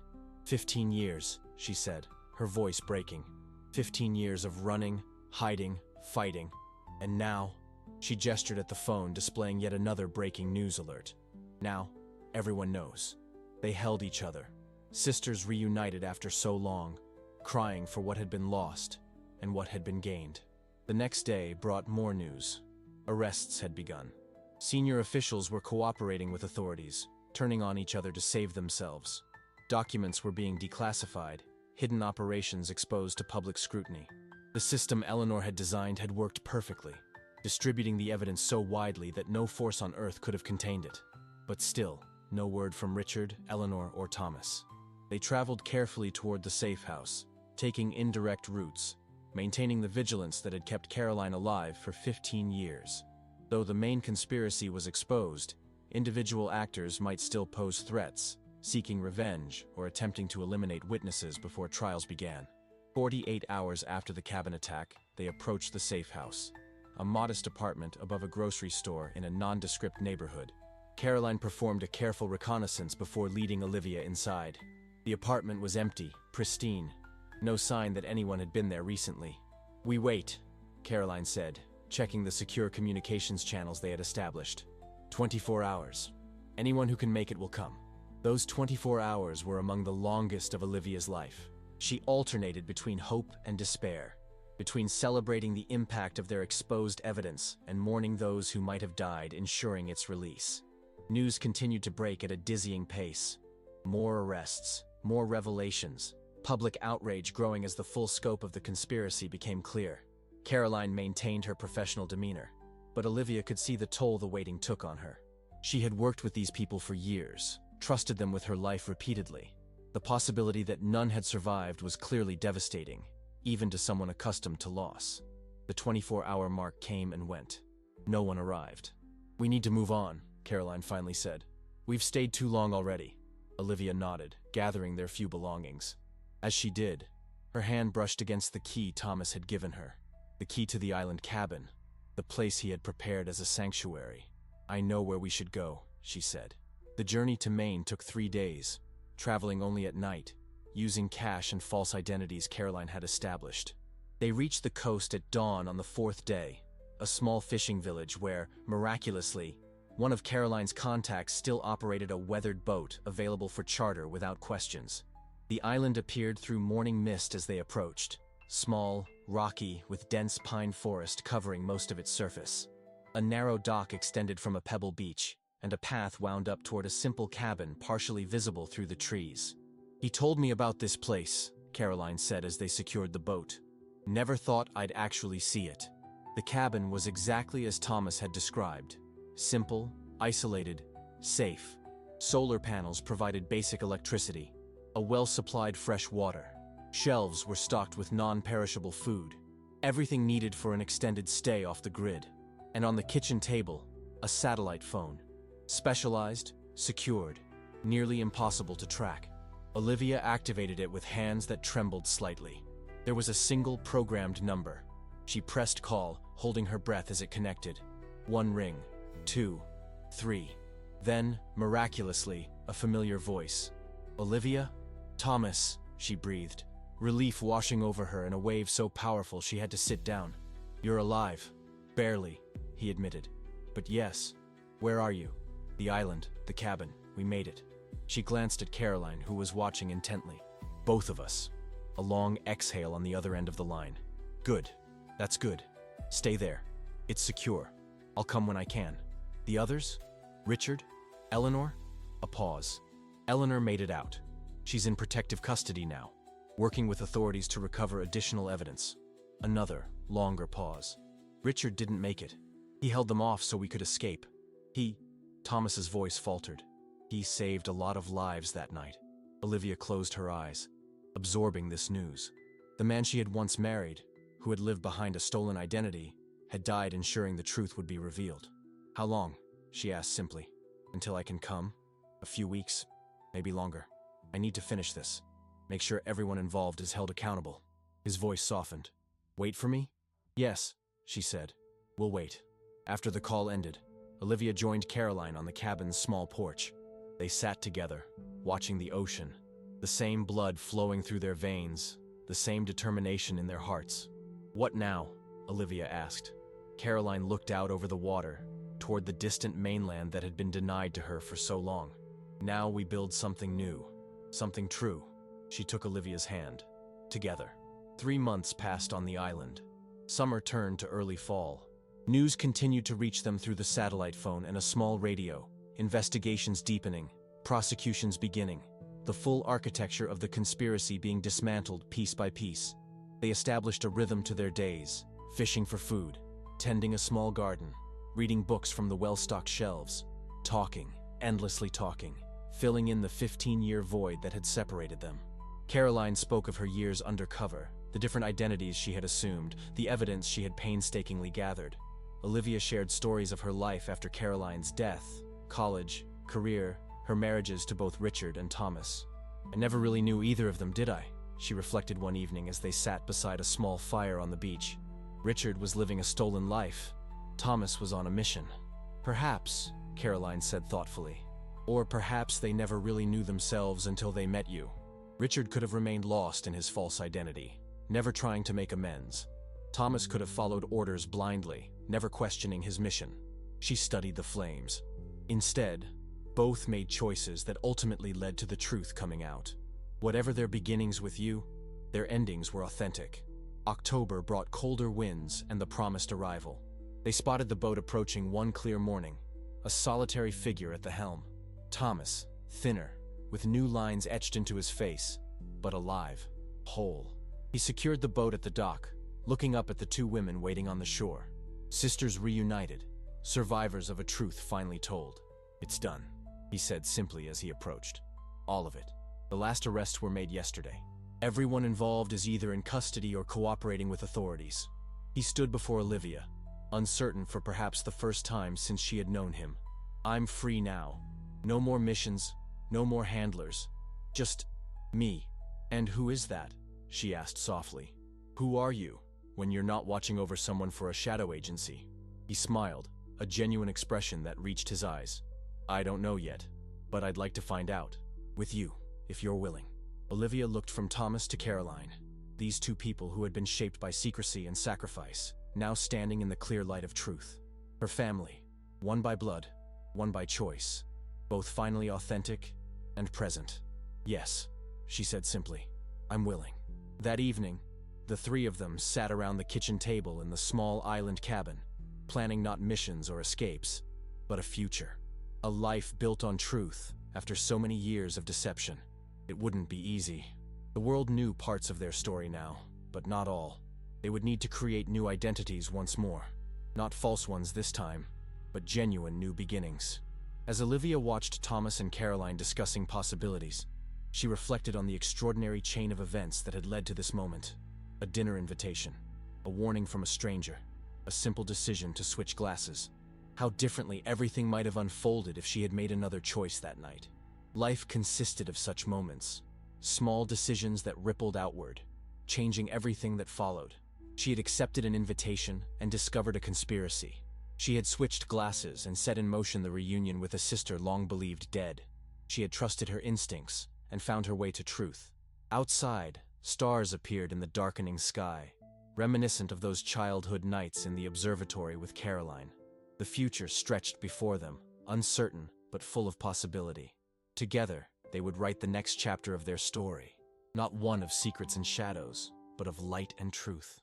15 years, she said, her voice breaking. 15 years of running, hiding, fighting. And now, she gestured at the phone, displaying yet another breaking news alert. Now, everyone knows. They held each other. Sisters reunited after so long, crying for what had been lost and what had been gained. The next day brought more news. Arrests had begun. Senior officials were cooperating with authorities, turning on each other to save themselves. Documents were being declassified, hidden operations exposed to public scrutiny. The system Eleanor had designed had worked perfectly, distributing the evidence so widely that no force on Earth could have contained it. But still, no word from Richard, Eleanor, or Thomas. They traveled carefully toward the safe house, taking indirect routes, maintaining the vigilance that had kept Caroline alive for 15 years. Though the main conspiracy was exposed, individual actors might still pose threats, seeking revenge or attempting to eliminate witnesses before trials began. 48 hours after the cabin attack, they approached the safe house, a modest apartment above a grocery store in a nondescript neighborhood. Caroline performed a careful reconnaissance before leading Olivia inside. The apartment was empty, pristine. No sign that anyone had been there recently. "We wait," Caroline said, checking the secure communications channels they had established. 24 hours. Anyone who can make it will come. Those 24 hours were among the longest of Olivia's life. She alternated between hope and despair, between celebrating the impact of their exposed evidence and mourning those who might have died, ensuring its release. News continued to break at a dizzying pace. More arrests, more revelations, public outrage growing as the full scope of the conspiracy became clear. Caroline maintained her professional demeanor, but Olivia could see the toll the waiting took on her. She had worked with these people for years, trusted them with her life repeatedly. The possibility that none had survived was clearly devastating, even to someone accustomed to loss. The 24-hour mark came and went. No one arrived. "We need to move on," Caroline finally said. "We've stayed too long already." Olivia nodded, gathering their few belongings. As she did, her hand brushed against the key Thomas had given her. The key to the island cabin, the place he had prepared as a sanctuary. "I know where we should go," she said. The journey to Maine took 3 days, traveling only at night, using cache and false identities Caroline had established. They reached the coast at dawn on the 4th day, a small fishing village where, miraculously, one of Caroline's contacts still operated a weathered boat available for charter without questions. The island appeared through morning mist as they approached, small, rocky, with dense pine forest covering most of its surface. A narrow dock extended from a pebble beach, and a path wound up toward a simple cabin partially visible through the trees. "He told me about this place," Caroline said as they secured the boat. "Never thought I'd actually see it." The cabin was exactly as Thomas had described. Simple, isolated, safe. Solar panels provided basic electricity, a well-supplied fresh water. Shelves were stocked with non-perishable food, everything needed for an extended stay off the grid. And on the kitchen table, a satellite phone. Specialized, secured, nearly impossible to track. Olivia activated it with hands that trembled slightly. There was a single programmed number. She pressed call, holding her breath as it connected. 1 ring, 2, 3. Then, miraculously, a familiar voice. "Olivia?" "Thomas," she breathed, relief washing over her in a wave so powerful she had to sit down. "You're alive." "Barely," he admitted. "But yes. Where are you?" "The island, the cabin. We made it." She glanced at Caroline, who was watching intently. "Both of us." A long exhale on the other end of the line. "Good. That's good. Stay there. It's secure. I'll come when I can." "The others? Richard? Eleanor?" A pause. "Eleanor made it out. She's in protective custody now, working with authorities to recover additional evidence." Another, longer pause. "Richard didn't make it. He held them off so we could escape. Thomas's voice faltered. "He saved a lot of lives that night." Olivia closed her eyes, absorbing this news. The man she had once married, who had lived behind a stolen identity, had died ensuring the truth would be revealed. "How long?" she asked simply. "Until I can come? A few weeks, maybe longer. I need to finish this. Make sure everyone involved is held accountable." His voice softened. "Wait for me?" "Yes," she said. "We'll wait." After the call ended, Olivia joined Caroline on the cabin's small porch. They sat together, watching the ocean, the same blood flowing through their veins, the same determination in their hearts. "What now?" Olivia asked. Caroline looked out over the water, toward the distant mainland that had been denied to her for so long. "Now we build something new, something true." She took Olivia's hand. Together. 3 months passed on the island. Summer turned to early fall. News continued to reach them through the satellite phone and a small radio. Investigations deepening, prosecutions beginning, the full architecture of the conspiracy being dismantled piece by piece. They established a rhythm to their days, fishing for food, tending a small garden, reading books from the well-stocked shelves, talking, endlessly talking, filling in the 15-year void that had separated them. Caroline spoke of her years undercover, the different identities she had assumed, the evidence she had painstakingly gathered. Olivia shared stories of her life after Caroline's death, college, career, her marriages to both Richard and Thomas. "I never really knew either of them, did I?" she reflected one evening as they sat beside a small fire on the beach. "Richard was living a stolen life. Thomas was on a mission." "Perhaps," Caroline said thoughtfully. "Or perhaps they never really knew themselves until they met you. Richard could have remained lost in his false identity, never trying to make amends. Thomas could have followed orders blindly, never questioning his mission." She studied the flames. Instead, both made choices that ultimately led to the truth coming out. Whatever their beginnings with you, their endings were authentic. October brought colder winds and the promised arrival. They spotted the boat approaching one clear morning, a solitary figure at the helm. Thomas, thinner, with new lines etched into his face, but alive, whole. He secured the boat at the dock, looking up at the 2 women waiting on the shore. Sisters reunited, survivors of a truth finally told. "It's done," he said simply as he approached. "All of it. The last arrests were made yesterday. Everyone involved is either in custody or cooperating with authorities." He stood before Olivia, uncertain for perhaps the first time since she had known him. "I'm free now. No more missions, no more handlers. Just me." "And who is that?" she asked softly. "Who are you, when you're not watching over someone for a shadow agency?" He smiled, a genuine expression that reached his eyes. "I don't know yet, but I'd like to find out. With you, if you're willing." Olivia looked from Thomas to Caroline. These 2 people who had been shaped by secrecy and sacrifice, now standing in the clear light of truth. Her family, one by blood, one by choice, both finally authentic and present. "Yes," she said simply. "I'm willing." That evening, the 3 of them sat around the kitchen table in the small island cabin, planning not missions or escapes, but a future. A life built on truth after so many years of deception. It wouldn't be easy. The world knew parts of their story now, but not all. They would need to create new identities once more. Not false ones this time, but genuine new beginnings. As Olivia watched Thomas and Caroline discussing possibilities, she reflected on the extraordinary chain of events that had led to this moment. A dinner invitation, a warning from a stranger, a simple decision to switch glasses. How differently everything might have unfolded if she had made another choice that night. Life consisted of such moments, small decisions that rippled outward, changing everything that followed. She had accepted an invitation and discovered a conspiracy. She had switched glasses and set in motion the reunion with a sister long believed dead. She had trusted her instincts and found her way to truth. Outside, stars appeared in the darkening sky, reminiscent of those childhood nights in the observatory with Caroline. The future stretched before them, uncertain but full of possibility. Together, they would write the next chapter of their story, not one of secrets and shadows, but of light and truth.